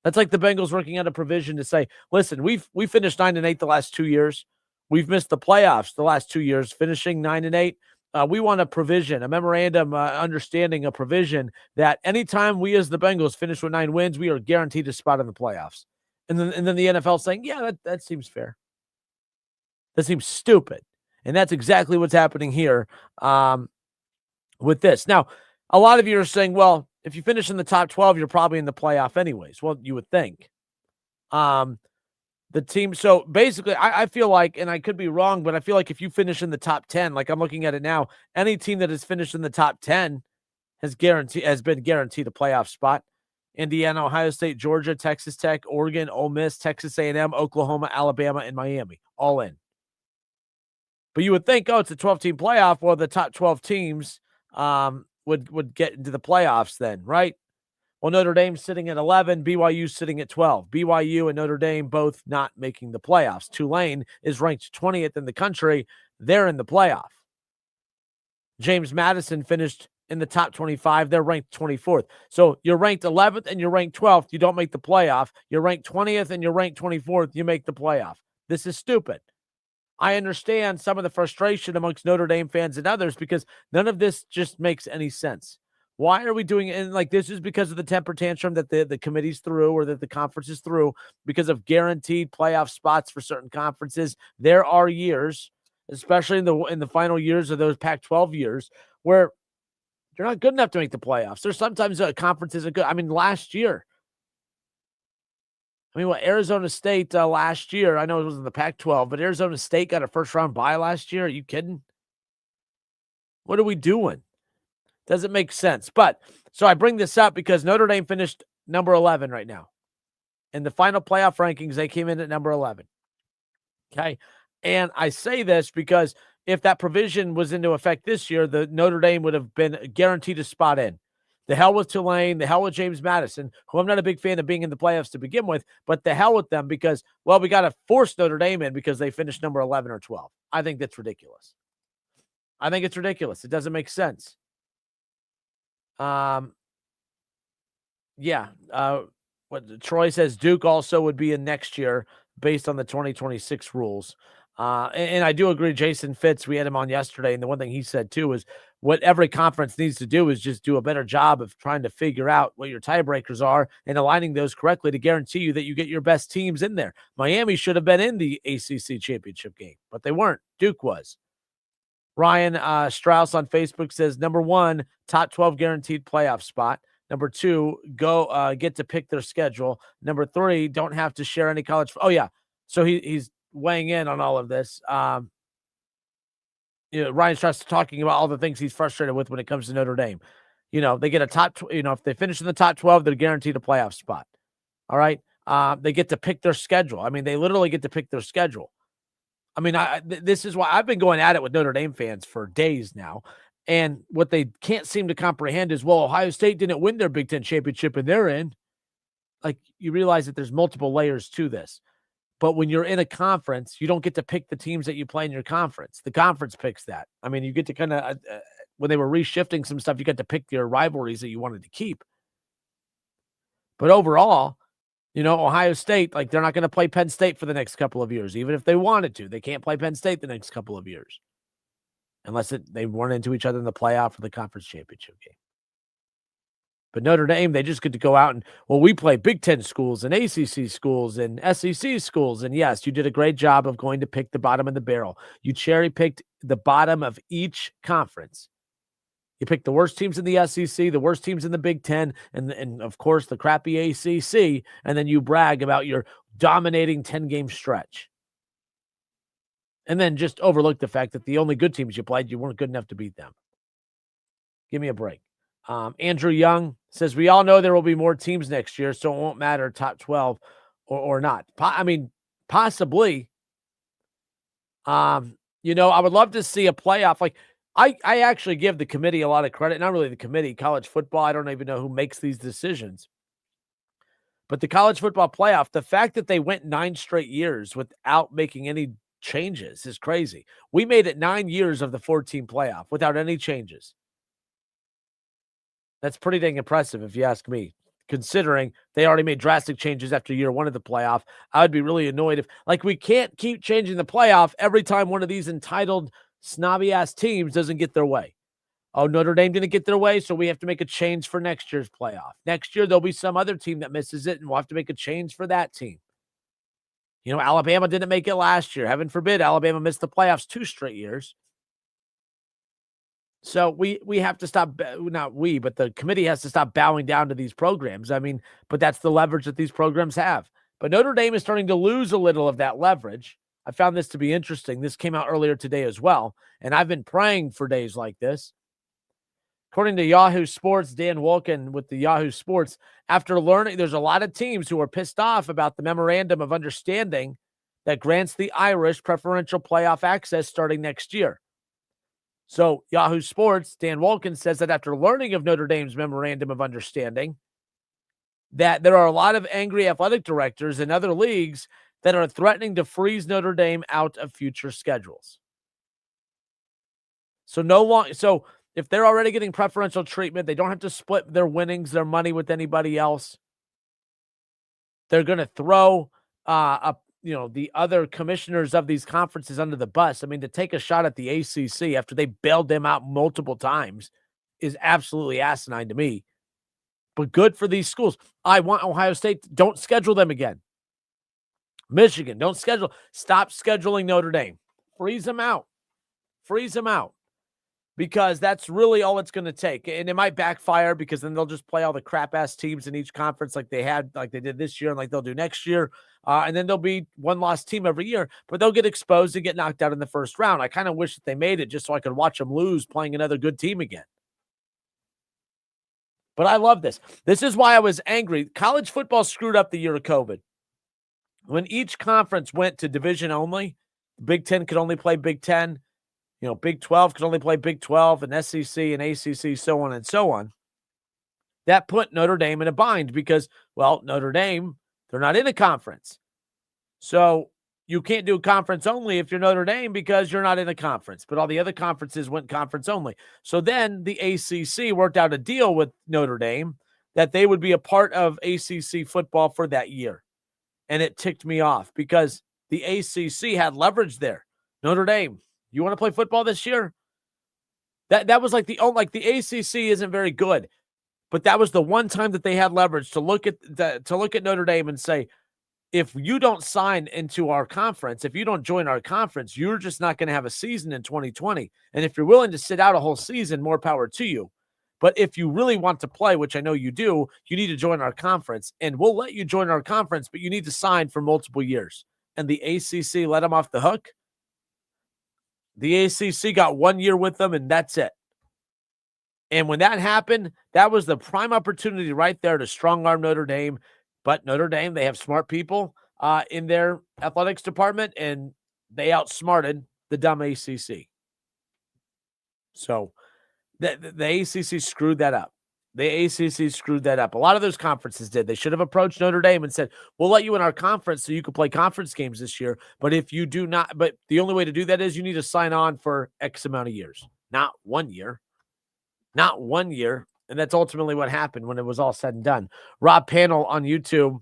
That's like the Bengals working out a provision to say, listen, we finished 9-8 the last 2 years. We've missed the playoffs the last 2 years, finishing 9-8. We want a provision, a memorandum, understanding a provision that anytime we as the Bengals finish with 9 wins, we are guaranteed a spot in the playoffs. And then the NFL saying, yeah, that seems fair. That seems stupid. And that's exactly what's happening here with this. Now, a lot of you are saying, well, if you finish in the top 12, you're probably in the playoff anyways. Well, you would think. The team, so basically, I feel like, and I could be wrong, but I feel like if you finish in the top 10, like I'm looking at it now, any team that has finished in the top 10 has been guaranteed a playoff spot. Indiana, Ohio State, Georgia, Texas Tech, Oregon, Ole Miss, Texas A&M, Oklahoma, Alabama, and Miami, all in. But you would think, oh, it's a 12-team playoff. Well, the top 12 teams would get into the playoffs then, right? Well, Notre Dame's sitting at 11, BYU sitting at 12. BYU and Notre Dame both not making the playoffs. Tulane is ranked 20th in the country. They're in the playoff. James Madison finished in the top 25. They're ranked 24th. So you're ranked 11th and you're ranked 12th. You don't make the playoff. You're ranked 20th and you're ranked 24th. You make the playoff. This is stupid. I understand some of the frustration amongst Notre Dame fans and others because none of this just makes any sense. Why are we doing it? And like, this is because of the temper tantrum that the committee's through or that the conference is through because of guaranteed playoff spots for certain conferences. There are years, especially in the final years of those Pac-12 years, where you're not good enough to make the playoffs. There's sometimes a conference isn't good. I mean, last year, Arizona State last year, I know it was in the Pac-12, but Arizona State got a first-round bye last year. Are you kidding? What are we doing? Doesn't make sense. But so I bring this up because Notre Dame finished number 11 right now. In the final playoff rankings, they came in at number 11. Okay. And I say this because if that provision was into effect this year, the Notre Dame would have been guaranteed a spot in. The hell with Tulane, the hell with James Madison, who I'm not a big fan of being in the playoffs to begin with, but the hell with them because, well, we got to force Notre Dame in because they finished number 11 or 12. I think that's ridiculous. I think it's ridiculous. It doesn't make sense. What Troy says, Duke also would be in next year based on the 2026 rules. And I do agree. Jason Fitz, we had him on yesterday. And the one thing he said too is what every conference needs to do is just do a better job of trying to figure out what your tiebreakers are and aligning those correctly to guarantee you that you get your best teams in there. Miami should have been in the ACC championship game, but they weren't. Duke was. Ryan Strauss on Facebook says, number 1, top 12 guaranteed playoff spot. Number 2, go get to pick their schedule. Number 3, don't have to share any college. Oh, yeah. So he's weighing in on all of this. Ryan Strauss talking about all the things he's frustrated with when it comes to Notre Dame. They get a if they finish in the top 12, they're guaranteed a playoff spot. All right. They get to pick their schedule. I mean, they literally get to pick their schedule. I mean, this is why I've been going at it with Notre Dame fans for days now. And what they can't seem to comprehend is, well, Ohio State didn't win their Big Ten championship and they're in. Like, you realize that there's multiple layers to this. But when you're in a conference, you don't get to pick the teams that you play in your conference. The conference picks that. I mean, you get to kind of, when they were reshifting some stuff, you got to pick your rivalries that you wanted to keep. But overall, Ohio State, like, they're not going to play Penn State for the next couple of years. Even if they wanted to, they can't play Penn State the next couple of years. Unless they run into each other in the playoff or the conference championship game. But Notre Dame, they just get to go out and, we play Big Ten schools and ACC schools and SEC schools. And yes, you did a great job of going to pick the bottom of the barrel. You cherry-picked the bottom of each conference. You picked the worst teams in the SEC, the worst teams in the Big Ten, and of course, the crappy ACC. And then you brag about your dominating 10-game stretch. And then just overlook the fact that the only good teams you played, you weren't good enough to beat them. Give me a break. Andrew Young says, we all know there will be more teams next year, so it won't matter top 12 or not. Possibly. I would love to see a playoff. Like, I actually give the committee a lot of credit. Not really the committee, college football. I don't even know who makes these decisions. But the college football playoff, the fact that they went 9 straight years without making any changes is crazy. We made it 9 years of the 14 playoff without any changes. That's pretty dang impressive, if you ask me, considering they already made drastic changes after year 1 of the playoff. I would be really annoyed if, we can't keep changing the playoff every time one of these entitled, snobby-ass teams doesn't get their way. Oh, Notre Dame didn't get their way, so we have to make a change for next year's playoff. Next year, there'll be some other team that misses it, and we'll have to make a change for that team. Alabama didn't make it last year. Heaven forbid Alabama missed the playoffs 2 straight years. So we have to stop, not we, but the committee has to stop bowing down to these programs. But that's the leverage that these programs have. But Notre Dame is starting to lose a little of that leverage. I found this to be interesting. This came out earlier today as well, and I've been praying for days like this. According to Yahoo Sports, Dan Wolken with the Yahoo Sports, after learning, there's a lot of teams who are pissed off about the memorandum of understanding that grants the Irish preferential playoff access starting next year. So Yahoo Sports, Dan Wolken says that after learning of Notre Dame's memorandum of understanding, that there are a lot of angry athletic directors in other leagues that are threatening to freeze Notre Dame out of future schedules. So if they're already getting preferential treatment, they don't have to split their winnings, their money with anybody else. They're going to throw the other commissioners of these conferences under the bus. To take a shot at the ACC after they bailed them out multiple times is absolutely asinine to me. But good for these schools. I want Ohio State, don't schedule them again. Michigan, stop scheduling Notre Dame. Freeze them out. Because that's really all it's going to take. And it might backfire because then they'll just play all the crap-ass teams in each conference like they did this year and like they'll do next year. And then there'll be one lost team every year, but they'll get exposed and get knocked out in the first round. I kind of wish that they made it just so I could watch them lose playing another good team again. But I love this. This is why I was angry. College football screwed up the year of COVID. When each conference went to division only, Big Ten could only play Big Ten. Big 12 could only play Big 12, and SEC and ACC, so on and so on. That put Notre Dame in a bind because, Notre Dame, they're not in a conference. So you can't do a conference only if you're Notre Dame because you're not in a conference. But all the other conferences went conference only. So then the ACC worked out a deal with Notre Dame that they would be a part of ACC football for that year. And it ticked me off because the ACC had leverage there. Notre Dame, you want to play football this year? That was like the ACC isn't very good, but that was the one time that they had leverage to look at Notre Dame and say, if you don't sign into our conference, if you don't join our conference, you're just not going to have a season in 2020. And if you're willing to sit out a whole season, more power to you. But if you really want to play, which I know you do, you need to join our conference, and we'll let you join our conference, but you need to sign for multiple years. And the ACC let them off the hook. The ACC got 1 year with them, and that's it. And when that happened, that was the prime opportunity right there to strong-arm Notre Dame. But Notre Dame, they have smart people in their athletics department, and they outsmarted the dumb ACC. So the ACC screwed that up. The ACC screwed that up. A lot of those conferences did. They should have approached Notre Dame and said, we'll let you in our conference so you can play conference games this year. But if you do not, but the only way to do that is you need to sign on for X amount of years, not 1 year. Not 1 year. And that's ultimately what happened when it was all said and done. Rob Panel on YouTube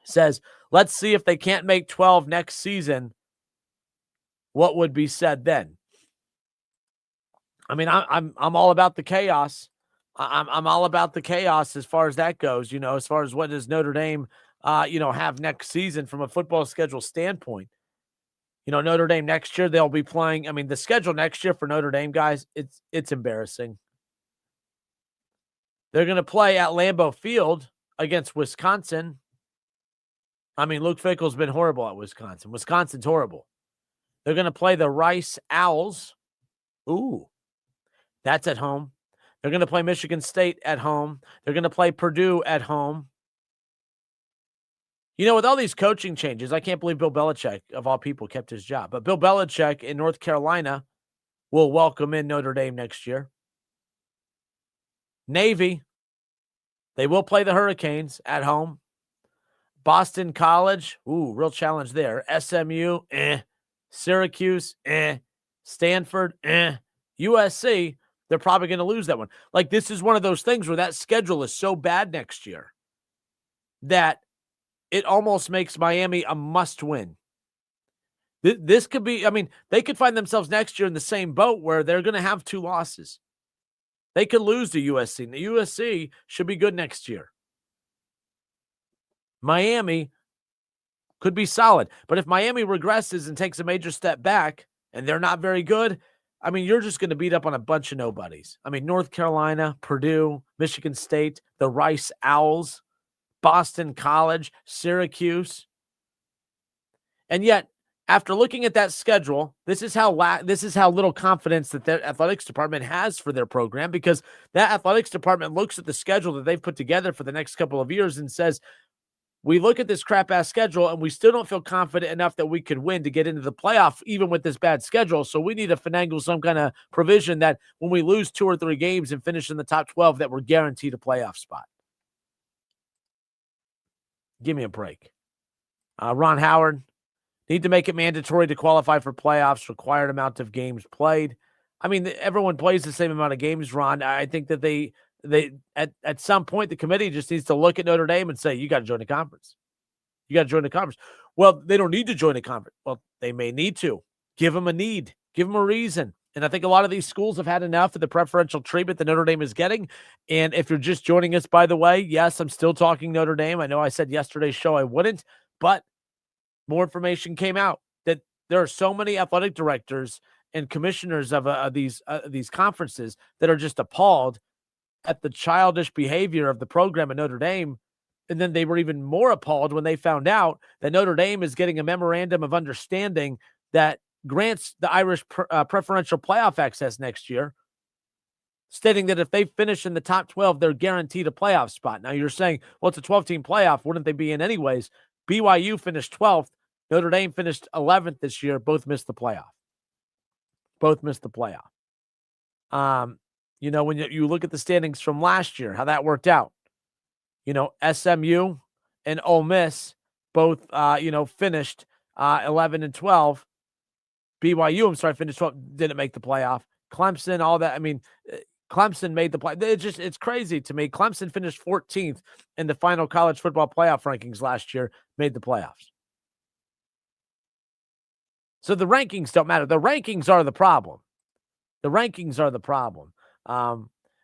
says, let's see if they can't make 12 next season. What would be said then? I mean, I'm all about the chaos. I'm all about the chaos as far as that goes, as far as what does Notre Dame, have next season from a football schedule standpoint. Notre Dame next year, they'll be playing. I mean, the schedule next year for Notre Dame, guys, it's embarrassing. They're going to play at Lambeau Field against Wisconsin. I mean, Luke Fickell's been horrible at Wisconsin. Wisconsin's horrible. They're going to play the Rice Owls. Ooh, that's at home. They're going to play Michigan State at home. They're going to play Purdue at home. With all these coaching changes, I can't believe Bill Belichick, of all people, kept his job. But Bill Belichick in North Carolina will welcome in Notre Dame next year. Navy, they will play the Hurricanes at home. Boston College, real challenge there. SMU, Syracuse, Stanford, USC, they're probably going to lose that one. Like, this is one of those things where that schedule is so bad next year that it almost makes Miami a must-win. This could be, they could find themselves next year in the same boat where they're going to have 2 losses. They could lose to USC. And the USC should be good next year. Miami could be solid. But if Miami regresses and takes a major step back and they're not very good, you're just going to beat up on a bunch of nobodies. North Carolina, Purdue, Michigan State, the Rice Owls, Boston College, Syracuse. And yet, after looking at that schedule, this is how little confidence that their athletics department has for their program, because that athletics department looks at the schedule that they've put together for the next couple of years and says, we look at this crap-ass schedule and we still don't feel confident enough that we could win to get into the playoff, even with this bad schedule. So we need to finagle some kind of provision that when we lose 2 or 3 games and finish in the top 12, that we're guaranteed a playoff spot. Give me a break. Ron Howard, need to make it mandatory to qualify for playoffs, required amount of games played. Everyone plays the same amount of games, Ron. I think that they at some point, the committee just needs to look at Notre Dame and say, you got to join the conference. You got to join the conference. Well, they don't need to join the conference. Well, they may need to. Give them a need. Give them a reason. And I think a lot of these schools have had enough of the preferential treatment that Notre Dame is getting. And if you're just joining us, by the way, yes, I'm still talking Notre Dame. I know I said yesterday's show I wouldn't, but more information came out that there are so many athletic directors and commissioners of these conferences that are just appalled at the childish behavior of the program at Notre Dame. And then they were even more appalled when they found out that Notre Dame is getting a memorandum of understanding that grants the Irish preferential playoff access next year, stating that if they finish in the top 12, they're guaranteed a playoff spot. Now you're saying, well, it's a 12-team playoff. Wouldn't they be in anyways? BYU finished 12th. Notre Dame finished 11th this year. Both missed the playoff. When you look at the standings from last year, how that worked out, SMU and Ole Miss both, finished 11 and 12. BYU, finished 12, didn't make the playoff. Clemson, all that. Clemson made the play. It's crazy to me. Clemson finished 14th in the final college football playoff rankings last year, made the playoffs. So the rankings don't matter. The rankings are the problem.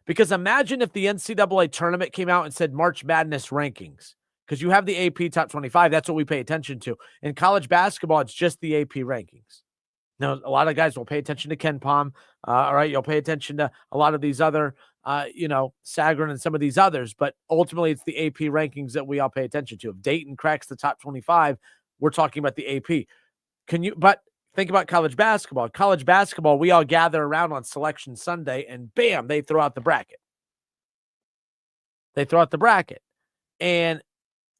Because imagine if the NCAA tournament came out and said March Madness rankings, because you have the AP top 25. That's what we pay attention to. In college basketball, it's just the AP rankings. Now, a lot of guys will pay attention to Ken Pom. All right, you'll pay attention to a lot of these other, Sagarin and some of these others. But ultimately, it's the AP rankings that we all pay attention to. If Dayton cracks the top 25, we're talking about the AP. Think about college basketball. College basketball, we all gather around on Selection Sunday, and bam, they throw out the bracket. And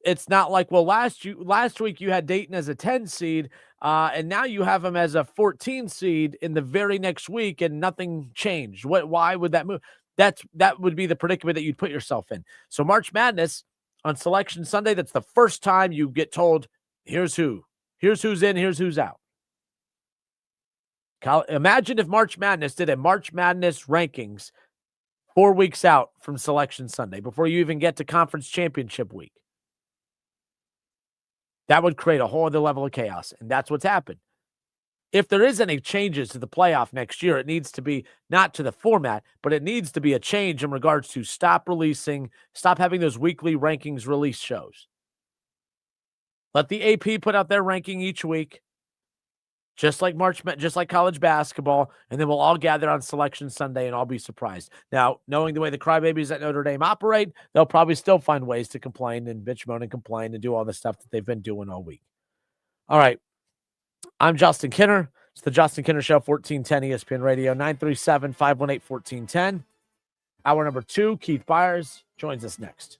it's not like, well, last week you had Dayton as a 10 seed, and now you have them as a 14 seed in the very next week, and nothing changed. Why would that move? That would be the predicament that you'd put yourself in. So March Madness on Selection Sunday, that's the first time you get told, here's who's in, here's who's out. Imagine if March Madness did a March Madness rankings 4 weeks out from Selection Sunday before you even get to conference championship week. That would create a whole other level of chaos, and that's what's happened. If there is any changes to the playoff next year, it needs to be not to the format, but it needs to be a change in regards to stop having those weekly rankings release shows. Let the AP put out their ranking each week, just like college basketball, and then we'll all gather on Selection Sunday and I'll be surprised. Now, knowing the way the crybabies at Notre Dame operate, they'll probably still find ways to complain and bitch, moan, and complain and do all the stuff that they've been doing all week. All right. I'm Justin Kinner. It's the Justin Kinner Show, 1410 ESPN Radio, 937-518-1410. Hour number 2, Keith Byers joins us next.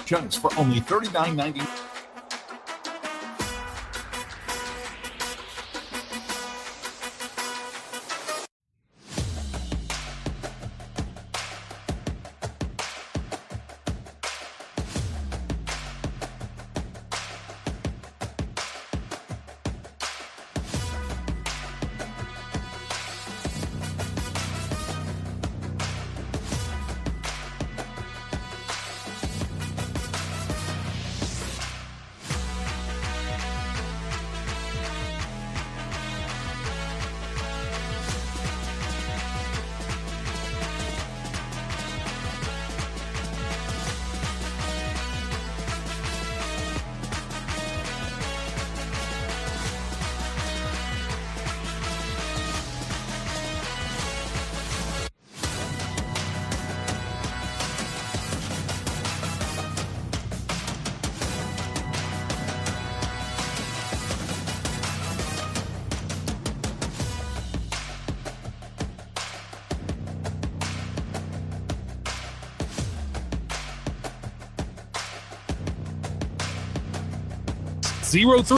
Just for only $39.99. Zero three.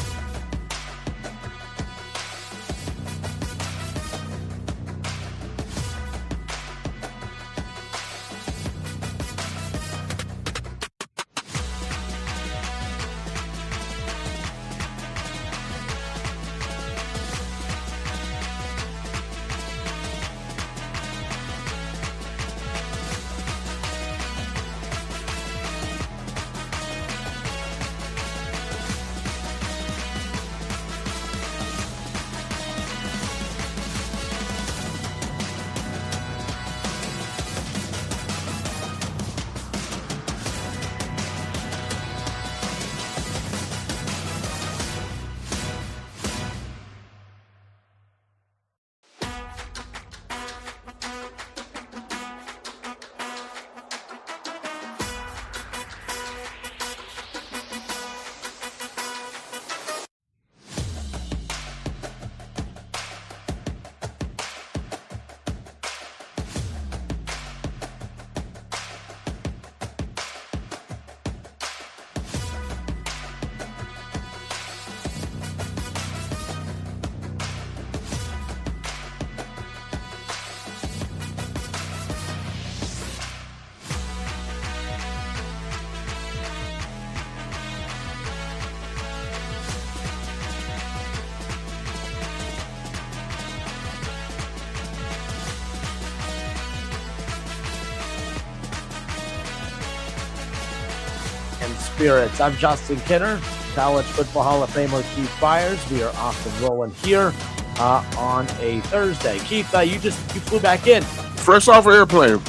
And spirits. I'm Justin Kinner, College Football Hall of Famer Keith Byers. We are off and rolling here on a Thursday. Keith, you flew back in. Fresh off an airplane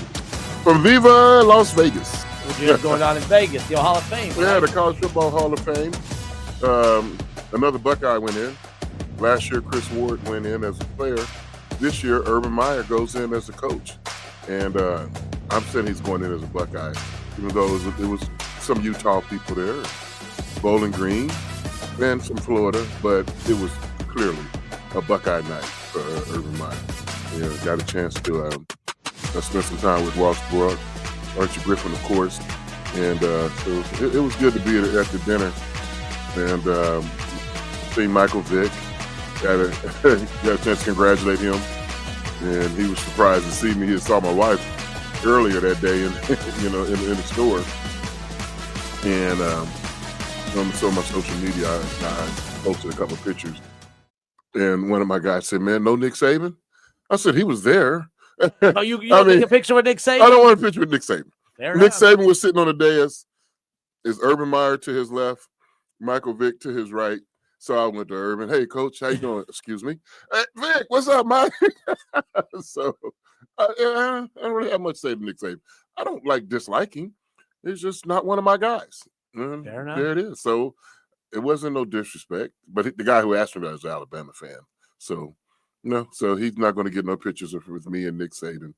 from Viva Las Vegas. What you have going on in Vegas? The Hall of Fame. Yeah, right? the College Football Hall of Fame. Another Buckeye went in. Last year, Chris Ward went in as a player. This year, Urban Meyer goes in as a coach. And I'm saying he's going in as a Buckeye, even though it was some Utah people there, Bowling Green, and some Florida, but it was clearly a Buckeye night for Urban Meyer. Yeah, got a chance to spend some time with Ross Brook, Archie Griffin, of course, and so it was good to be at the dinner and see Michael Vick. Got a chance to congratulate him, and he was surprised to see me. He saw my wife earlier that day in the store. And on my social media, I posted a couple of pictures. And one of my guys said, "Man, no Nick Saban?" I said, "He was there." Oh, you don't take a picture with Nick Saban? I don't want a picture with Nick Saban. Fair Nick enough. Saban was sitting on the dais. Is Urban Meyer to his left, Michael Vick to his right. So I went to Urban. "Hey, Coach, how you doing?" "Excuse me." "Hey, Vic, what's up, Mike?" So I don't really have much to say to Nick Saban. I don't dislike him. It's just not one of my guys. And Fair enough. there it is. So it wasn't no disrespect. But the guy who asked me about is an Alabama fan. So, so he's not going to get no pictures with me and Nick Saban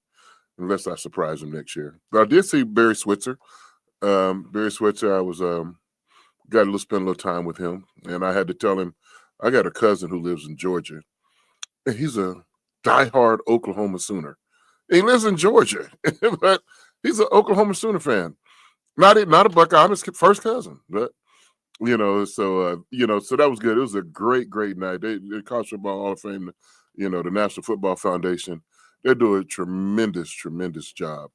unless I surprise him next year. But I did see Barry Switzer. Barry Switzer, I was got to spend a little time with him. And I had to tell him, I got a cousin who lives in Georgia. And he's a diehard Oklahoma Sooner. He lives in Georgia, but he's an Oklahoma Sooner fan. Not a Buckeye. I'm his first cousin, but so that was good. It was a great night. They College Football Hall of Fame, the National Football Foundation. They do a tremendous job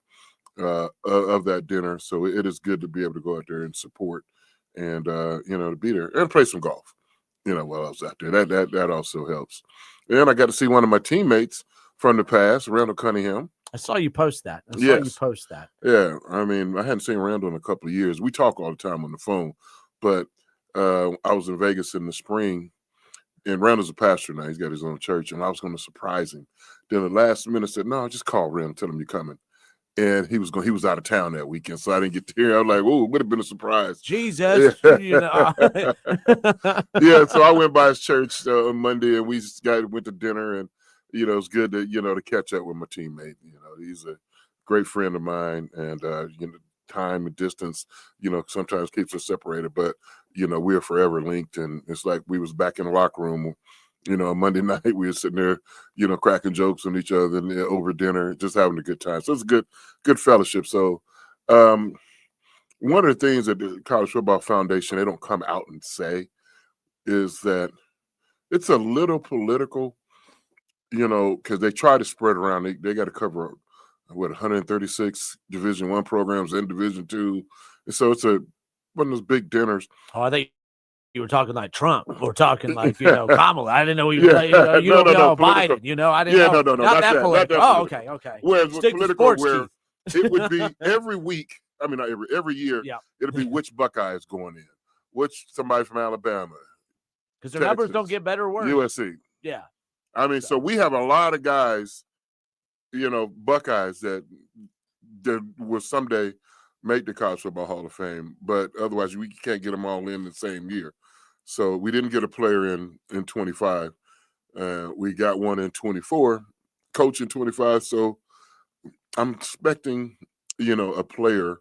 of that dinner. So it is good to be able to go out there and support, and to be there and play some golf. While I was out there, that also helps. And I got to see one of my teammates from the past, Randall Cunningham. I saw you post that. Yeah, I mean, I hadn't seen Randall in a couple of years. We talk all the time on the phone, but I was in Vegas in the spring, and Randall's a pastor now. He's got his own church, and I was going to surprise him. Then the last minute said, "No, just call Randall, tell him you're coming." And he was out of town that weekend, so I didn't get to hear. I was like, "Oh, it would have been a surprise." Jesus, Yeah, so I went by his church on Monday, and we went to dinner, and it's good to to catch up with my teammate. He's a great friend of mine, and time and distance, sometimes keeps us separated, but we are forever linked, and it's like we was back in the locker room. Monday night we were sitting there, cracking jokes on each other and over dinner, just having a good time. So it's a good fellowship. So one of the things that the College Football Foundation, they don't come out and say, is that it's a little political, because they try to spread around. They got to cover 136 Division I programs and Division II, and so it's one of those big dinners. Oh, I think you were talking like Trump or talking like Kamala. I didn't know you know Biden. I didn't know. No, not that political. Not oh, political. okay. Whereas with political, where Keith. it would be every week. I mean, not every year. Yeah. It'll be which Buckeye is going in, which somebody from Alabama, because their numbers don't get better or worse. USC. Yeah. I mean, so we have a lot of guys, Buckeyes that will someday make the College Football Hall of Fame, but otherwise we can't get them all in the same year. So we didn't get a player in 25. We got one in 24, coach in 25. So I'm expecting, a player,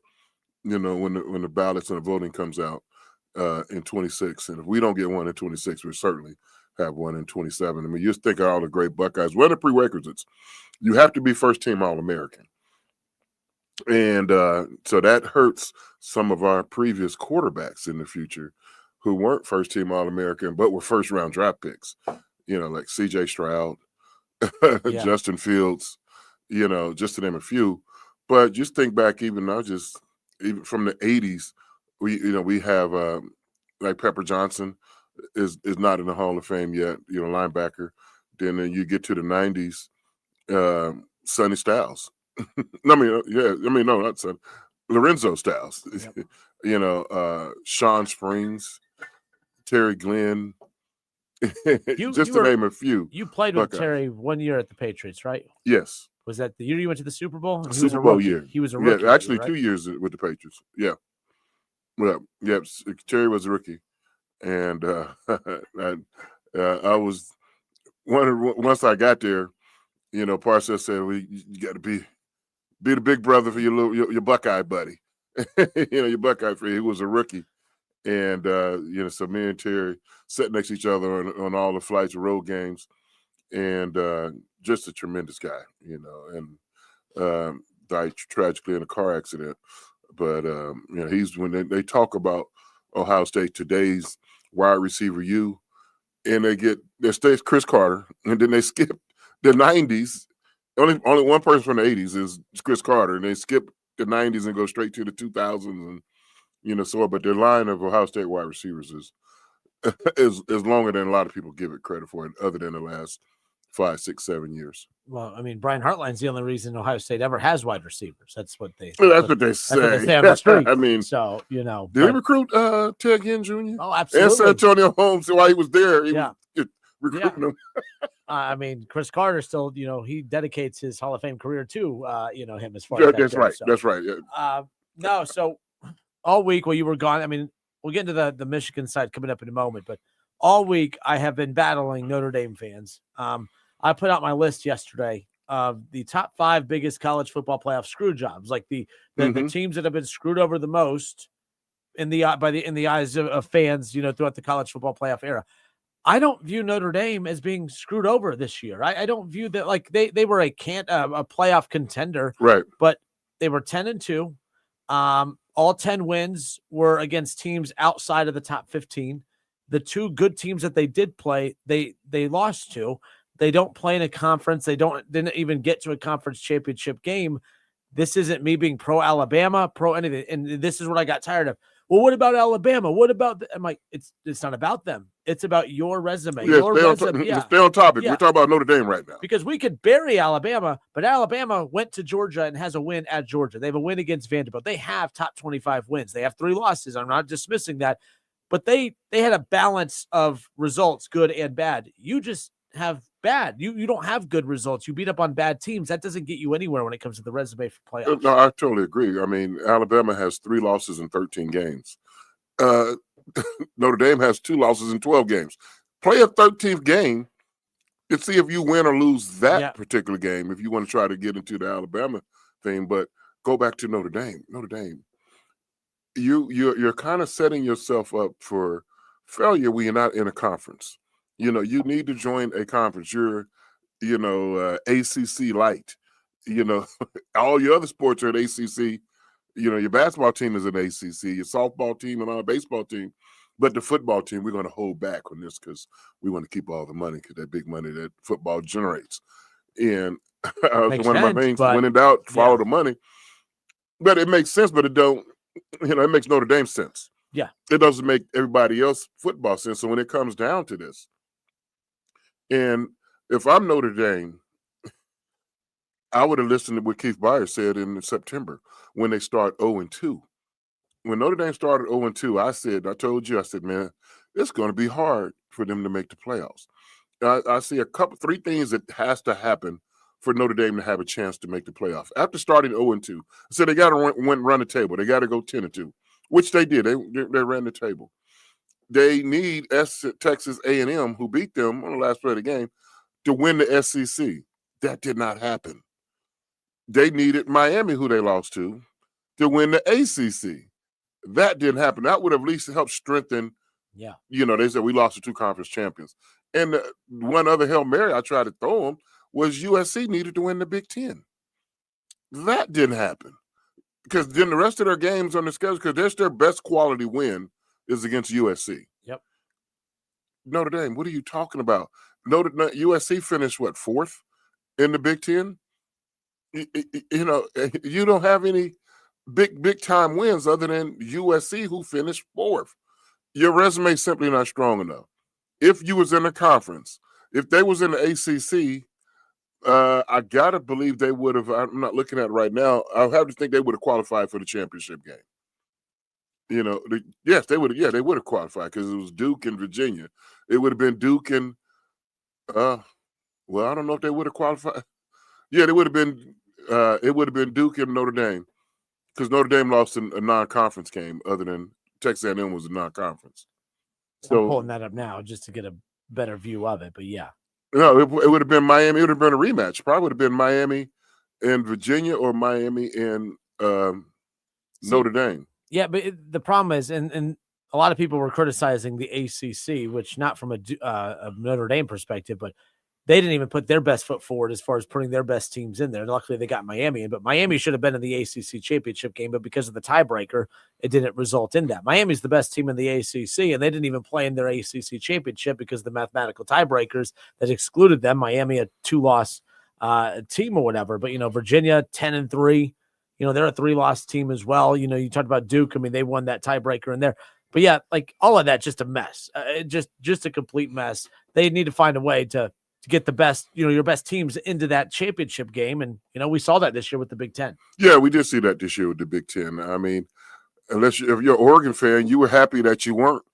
when the ballots and the voting comes out in 26. And if we don't get one in 26, we'll certainly have one in 27. I mean, you just think of all the great Buckeyes. What are the prerequisites? You have to be first-team All-American. And so that hurts some of our previous quarterbacks in the future who weren't first-team All-American but were first-round draft picks, like C.J. Stroud, Justin Fields, just to name a few. But just think back even from the 80s, we have like Pepper Johnson is not in the Hall of Fame yet, linebacker. Then you get to the 90s, Sonny Styles. No, not Sonny. Lorenzo Styles. Yep. Sean Springs, Terry Glenn, just to name a few. You played with Terry 1 year at the Patriots, right? Yes. Was that the year you went to the Super Bowl? Super Bowl year. He was a rookie. Yeah, actually right? 2 years with the Patriots. Yeah. Well, yeah, Terry was a rookie. And I was once I got there, Parcells said, you got to be the big brother for your Buckeye buddy. Your Buckeye friend. He was a rookie. And, so me and Terry sat next to each other on all the flights, road games, and just a tremendous guy, and died tragically in a car accident. But, he's when they talk about Ohio State, today's wide receiver and they stays Chris Carter, and then they skip the 90s. Only one person from the 80s is Chris Carter, and they skip the 90s and go straight to the 2000s, and but their line of Ohio State wide receivers is longer than a lot of people give it credit for, other than the last 5, 6, 7 years. Well, I mean, Brian Hartline's the only reason Ohio State ever has wide receivers. That's what they. That's what they say. That's what they say on the street. I mean, so did they recruit Ted Ginn Jr.? Oh, absolutely. And San Antonio Holmes while he was there. He was recruiting them. I mean, Chris Carter still, he dedicates his Hall of Fame career to, him as far as that's right. So. That's right. Yeah. No, so all week while you were gone, I mean, we'll get into the Michigan side coming up in a moment, but all week I have been battling Notre Dame fans. I put out my list yesterday of the top 5 biggest college football playoff screw jobs, like the teams that have been screwed over the most in the eyes of fans, throughout the college football playoff era. I don't view Notre Dame as being screwed over this year. I don't view that like they were a playoff contender, right? But they were 10-2. All 10 wins were against teams outside of the top 15. The two good teams that they did play, they lost to. They don't play in a conference. They didn't even get to a conference championship game. This isn't me being pro Alabama, pro anything. And this is what I got tired of. Well, what about Alabama? What about I'm like, it's not about them. It's about your resume. Yeah, Your resume. stay on topic. Yeah. We're talking about Notre Dame right now. Because we could bury Alabama, but Alabama went to Georgia and has a win at Georgia. They have a win against Vanderbilt. They have top 25 wins. They have 3 losses. I'm not dismissing that, but they had a balance of results, good and bad. You just have bad. You don't have good results. You beat up on bad teams. That doesn't get you anywhere when it comes to the resume for playoffs. No, I totally agree. I mean, Alabama has 3 losses in 13 games. Notre Dame has 2 losses in 12 games. Play a 13th game and see if you win or lose that particular game if you want to try to get into the Alabama thing. But go back to Notre Dame. Notre Dame, you're kind of setting yourself up for failure when you're not in a conference. You know, you need to join a conference. You're, ACC light. You know, all your other sports are at ACC. You know, your basketball team is an ACC, your softball team and our baseball team. But the football team, we're going to hold back on this because we want to keep all the money, because that big money that football generates. And one of my things, when in doubt, follow the money. But it makes sense, but it don't, it makes Notre Dame sense. Yeah. It doesn't make everybody else football sense. So when it comes down to this, and if I'm Notre Dame, I would have listened to what Keith Byers said in September when they start 0-2. When Notre Dame started 0-2, I told you, man, it's going to be hard for them to make the playoffs. I see 3 things that has to happen for Notre Dame to have a chance to make the playoffs. After starting 0-2, I said they got to run the table. They got to go 10-2, which they did. They ran the table. They need Texas A&M, who beat them on the last play of the game, to win the SEC. That did not happen. They needed Miami, who they lost to win the ACC. That didn't happen. That would have at least helped strengthen. Yeah. They said we lost to 2 conference champions. And one other Hail Mary I tried to throw them was USC needed to win the Big Ten. That didn't happen. Because then the rest of their games on the schedule, because that's their best quality win, is against USC. Yep. Notre Dame, what are you talking about? USC finished, 4th in the Big Ten? You don't have any big time wins other than USC, who finished 4th. Your resume is simply not strong enough. If you was in a conference, if they was in the ACC, I gotta believe they would have. I'm not looking at it right now. I have to think they would have qualified for the championship game. Yes, they would. Yeah, they would have qualified because it was Duke and Virginia. It would have been Duke and, I don't know if they would have qualified. Yeah, they would have been. It would have been Duke and Notre Dame, because Notre Dame lost in a non-conference game. Other than Texas A&M was a non-conference. So I'm pulling that up now just to get a better view of it. But yeah, no, it would have been Miami. It would have been a rematch. Probably would have been Miami and Virginia, or Miami and Notre Dame. Yeah, but the problem is, and a lot of people were criticizing the ACC, which not from a Notre Dame perspective, but they didn't even put their best foot forward as far as putting their best teams in there. Luckily, they got Miami in, but Miami should have been in the ACC championship game, but because of the tiebreaker, it didn't result in that. Miami's the best team in the ACC, and they didn't even play in their ACC championship because of the mathematical tiebreakers that excluded them. Miami, a 2-loss team or whatever, but Virginia 10-3. They're a 3-loss team as well. You talked about Duke. I mean, they won that tiebreaker in there. But yeah, like all of that, just a mess. Just a complete mess. They need to find a way to get the best, your best teams into that championship game. And, we saw that this year with the Big Ten. Yeah, we did see that this year with the Big Ten. I mean, if you're an Oregon fan, you were happy that you weren't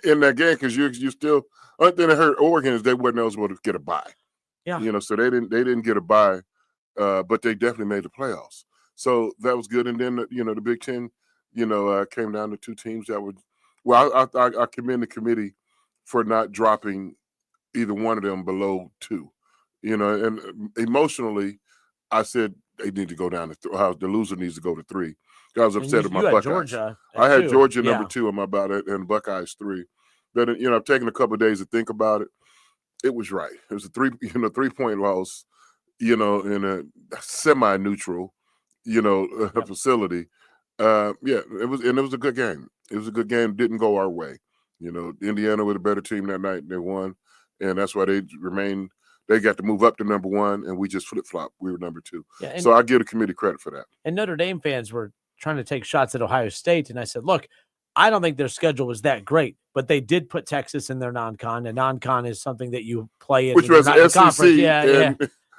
in that game, because you still, only thing that hurt Oregon is they weren't eligible to get a bye. Yeah. So they didn't get a bye, but they definitely made the playoffs. So that was good. And then, the Big Ten, came down to 2 teams that would, I commend the committee for not dropping either one of them below 2, and emotionally, I said they need to go down to the loser needs to go to 3. I was upset at my Buckeyes. Georgia I had 2. Georgia number 2 on my ballot and Buckeyes 3. But I've taken a couple of days to think about it. It was right. It was a 3-point loss, in a semi-neutral, facility. Yeah, it was a good game. It was a good game. Didn't go our way. Indiana was a better team that night. They won, and that's why they remained. They got to move up to number one, and we just flip-flopped. We were number two. Yeah, so I give the committee credit for that. And Notre Dame fans were trying to take shots at Ohio State, and I said, look, I don't think their schedule was that great, but they did put Texas in their non-con, and non-con is something that you play in. Which was the SEC.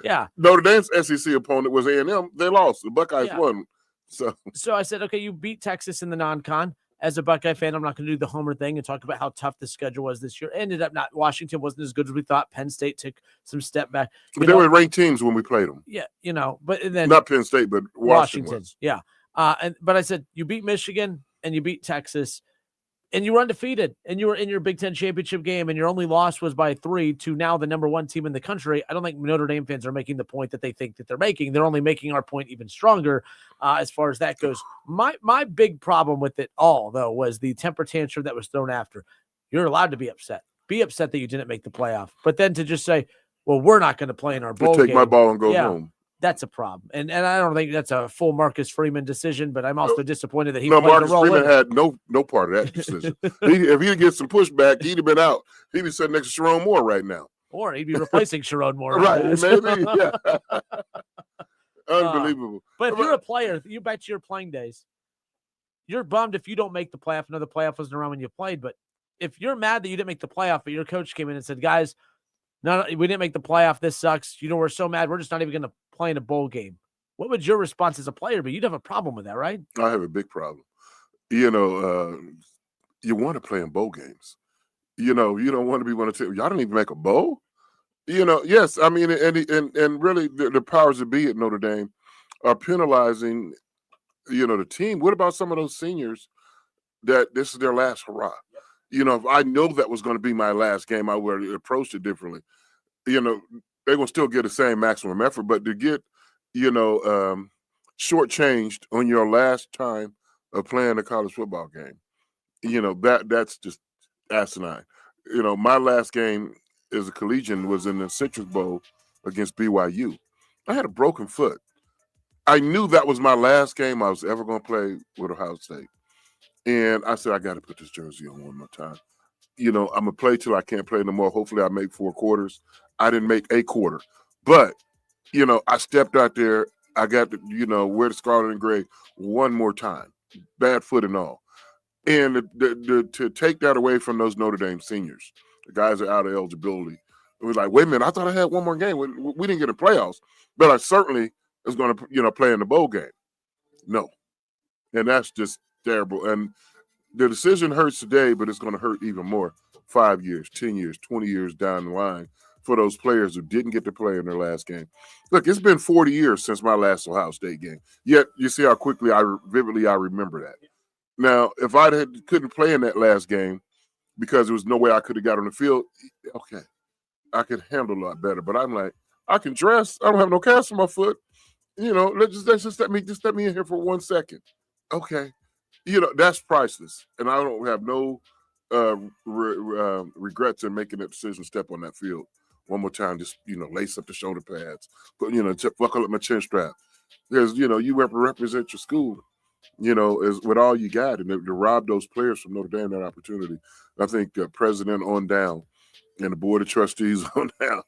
Yeah. Notre Dame's SEC opponent was A&M. They lost. The Buckeyes won. So I said, okay, you beat Texas in the non-con. As a Buckeye fan, I'm not going to do the homer thing and talk about how tough the schedule was this year. Ended up not. Washington wasn't as good as we thought. Penn State took some step back. But they were ranked teams when we played them. Yeah, but then not Penn State, but Washington was. Yeah. But I said, you beat Michigan and you beat Texas. And you were undefeated, and you were in your Big Ten championship game, and your only loss was by 3 to now the number 1 team in the country. I don't think Notre Dame fans are making the point that they think that they're making. They're only making our point even stronger as far as that goes. My big problem with it all, though, was the temper tantrum that was thrown after. You're allowed to be upset. Be upset that you didn't make the playoff. But then to just say, well, we're not going to play in our bowl game. Take my ball and go home. That's a problem. And I don't think that's a full Marcus Freeman decision, but I'm also disappointed that he Marcus Freeman had no part of that decision. If he'd get some pushback, he'd have been out. He'd be sitting next to Sharon Moore right now. Or he'd be replacing Sharon Moore. Right, maybe, yeah. Unbelievable. But if you're a player, you back to your playing days, you're bummed if you don't make the playoff. No, the playoff wasn't around when you played, but if you're mad that you didn't make the playoff, but your coach came in and said, guys, no, we didn't make the playoff. This sucks. We're so mad. We're just not even going to play in a bowl game. What would your response as a player be? You'd have a problem with that, right? I have a big problem. You want to play in bowl games. You don't want to be one of the y'all don't even make a bowl. Yes, I mean, and really the powers that be at Notre Dame are penalizing, the team. What about some of those seniors that this is their last hurrah? If I know that was going to be my last game, I would have approached it differently. They're going to still get the same maximum effort, but to get, shortchanged on your last time of playing a college football game, that's just asinine. My last game as a collegian was in the Citrus Bowl against BYU. I had a broken foot. I knew that was my last game I was ever going to play with Ohio State. And I said, I got to put this jersey on one more time. I'm going to play till I can't play no more. Hopefully I make 4 quarters. I didn't make a quarter. But, I stepped out there. I got to, wear the scarlet and gray one more time. Bad foot and all. And to take that away from those Notre Dame seniors, the guys are out of eligibility. It was like, wait a minute, I thought I had one more game. We didn't get the playoffs. But I certainly was going to, play in the bowl game. No. And that's just terrible. And the decision hurts today, but it's going to hurt even more 5 years, 10 years, 20 years down the line for those players who didn't get to play in their last game. Look, it's been 40 years since my last Ohio State game. Yet you see how quickly I remember that. Now, if I couldn't play in that last game because there was no way I could have got on the field, okay, I could handle a lot better. But I'm like, I can dress. I don't have no cast on my foot. Let's just let me in here for 1 second. Okay. That's priceless. And I don't have no regrets in making that decision, step on that field one more time, just, lace up the shoulder pads, but, buckle up my chin strap. Because, you represent your school, is with all you got. And to rob those players from Notre Dame that opportunity, I think president on down and the board of trustees on down,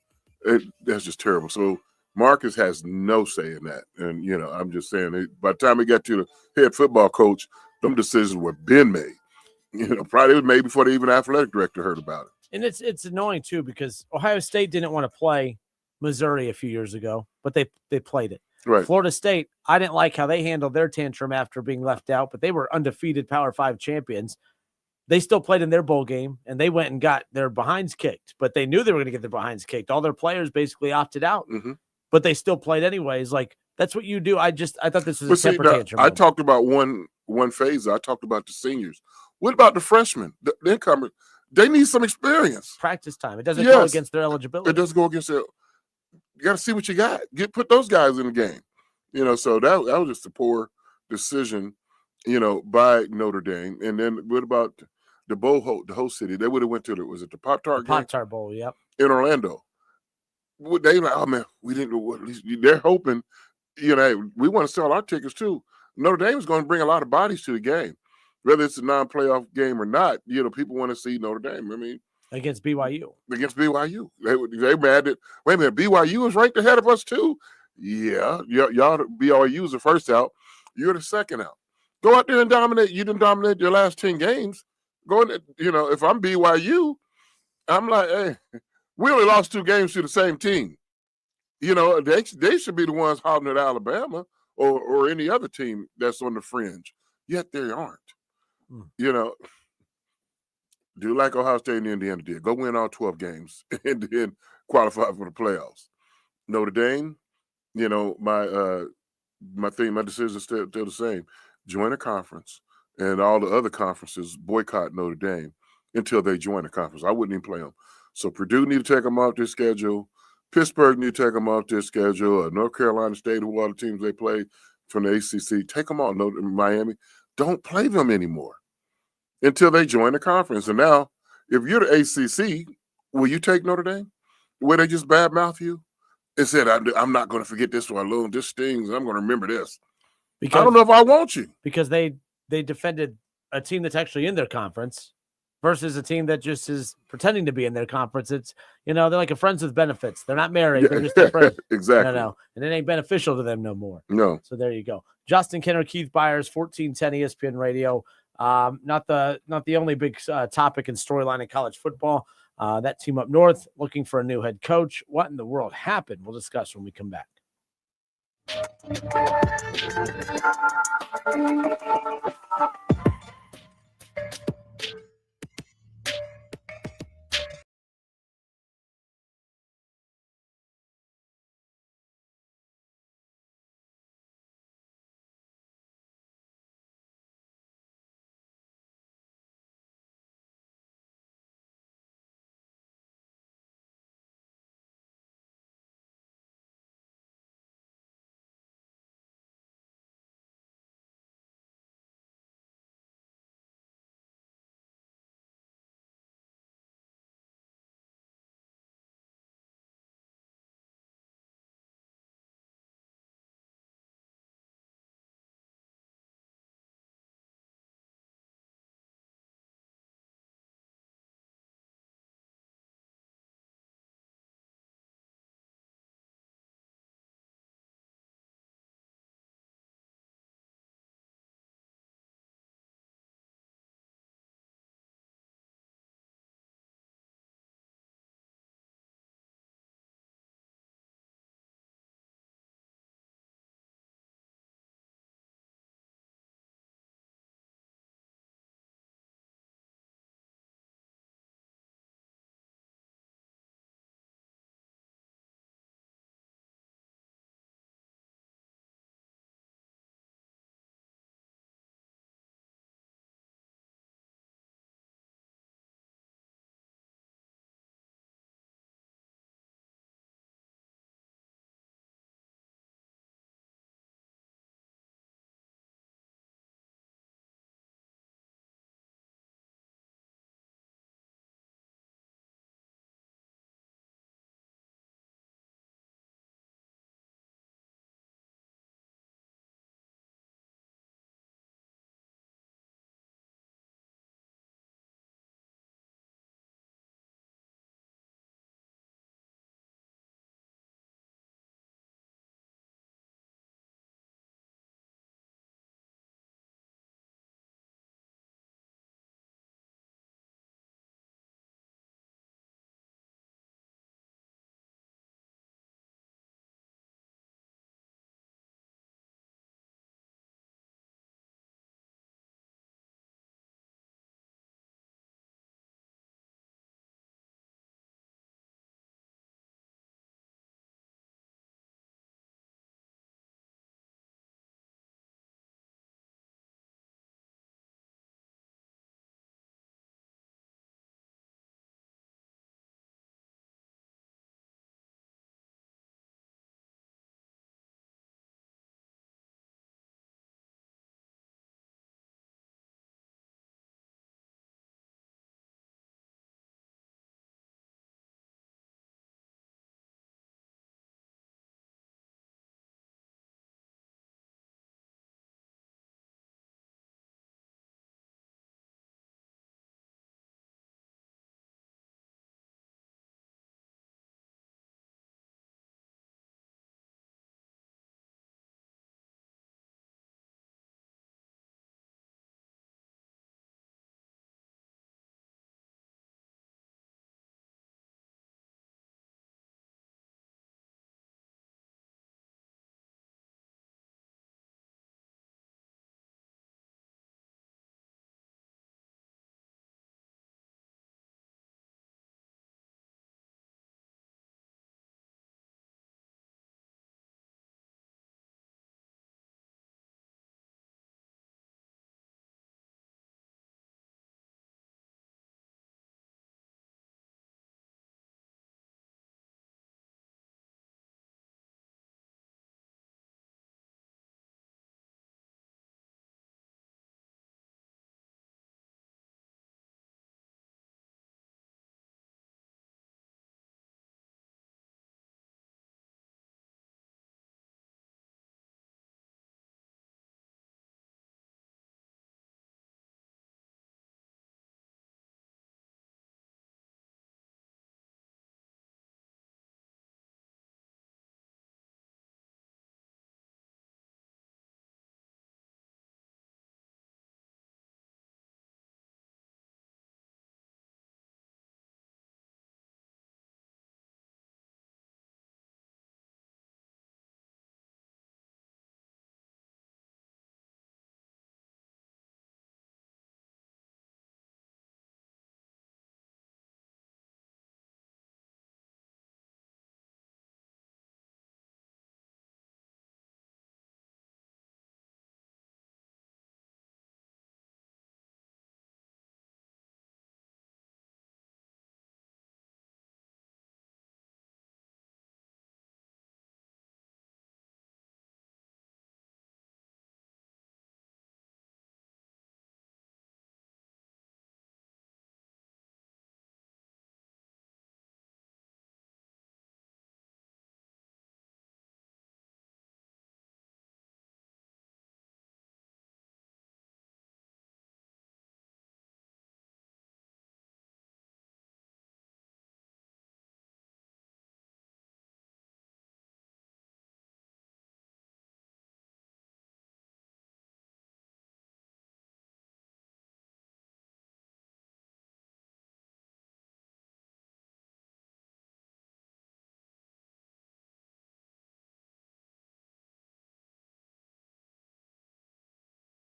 that's just terrible. So Marcus has no say in that. And, I'm just saying, by the time he got to the head football coach, them decisions were been made. Probably it was made before the even athletic director heard about it. And it's annoying, too, because Ohio State didn't want to play Missouri a few years ago, but they played it. Right. Florida State, I didn't like how they handled their tantrum after being left out, but they were undefeated Power 5 champions. They still played in their bowl game, and they went and got their behinds kicked, but they knew they were going to get their behinds kicked. All their players basically opted out, but they still played anyways. Like, that's what you do. I thought this was a temper tantrum. I talked about one phase. I talked about the seniors. What about the freshmen, the incomers? They need some experience. Practice time. It doesn't go against their eligibility. It doesn't go against their. You got to see what you got. Put those guys in the game. So that was just a poor decision, by Notre Dame. And then what about the host city? They would have went to the Pop-Tart game? Pop-Tart Bowl, yep. In Orlando. They like, oh man, we didn't. They're hoping, we want to sell our tickets too. Notre Dame is going to bring a lot of bodies to the game, whether it's a non-playoff game or not. People want to see Notre Dame. I mean, against BYU. Against BYU, they mad that wait a minute, BYU is ranked ahead of us too. Yeah, y'all BYU is the first out. You're the second out. Go out there and dominate. You didn't dominate your last 10 games. Go in, if I'm BYU, I'm like, hey, we only lost 2 games to the same team. They should be the ones hollering at Alabama or any other team that's on the fringe. Yet they aren't. Do like Ohio State and Indiana did. Go win all 12 games and then qualify for the playoffs. Notre Dame, my decision is still the same. Join a conference, and all the other conferences boycott Notre Dame until they join the conference. I wouldn't even play them. So Purdue need to take them off their schedule. Pittsburgh need to take them off their schedule. North Carolina State, who are the teams they play from the ACC, take them off. Miami, don't play them anymore until they join the conference. And now, if you're the ACC, will you take Notre Dame? Where they just badmouth you? It said, I'm not going to forget this one alone. This stings. I'm going to remember this. Because, I don't know if I want you. Because they defended a team that's actually in their conference versus a team that just is pretending to be in their conference. It's, they're like a friends with benefits. They're not married. Yeah. They're just their friends. Exactly. And it ain't beneficial to them no more. No. So there you go. Justin Kinner, Keith Byers, 1410 ESPN Radio. Not the only big topic and storyline in college football. That team up north looking for a new head coach. What in the world happened? We'll discuss when we come back.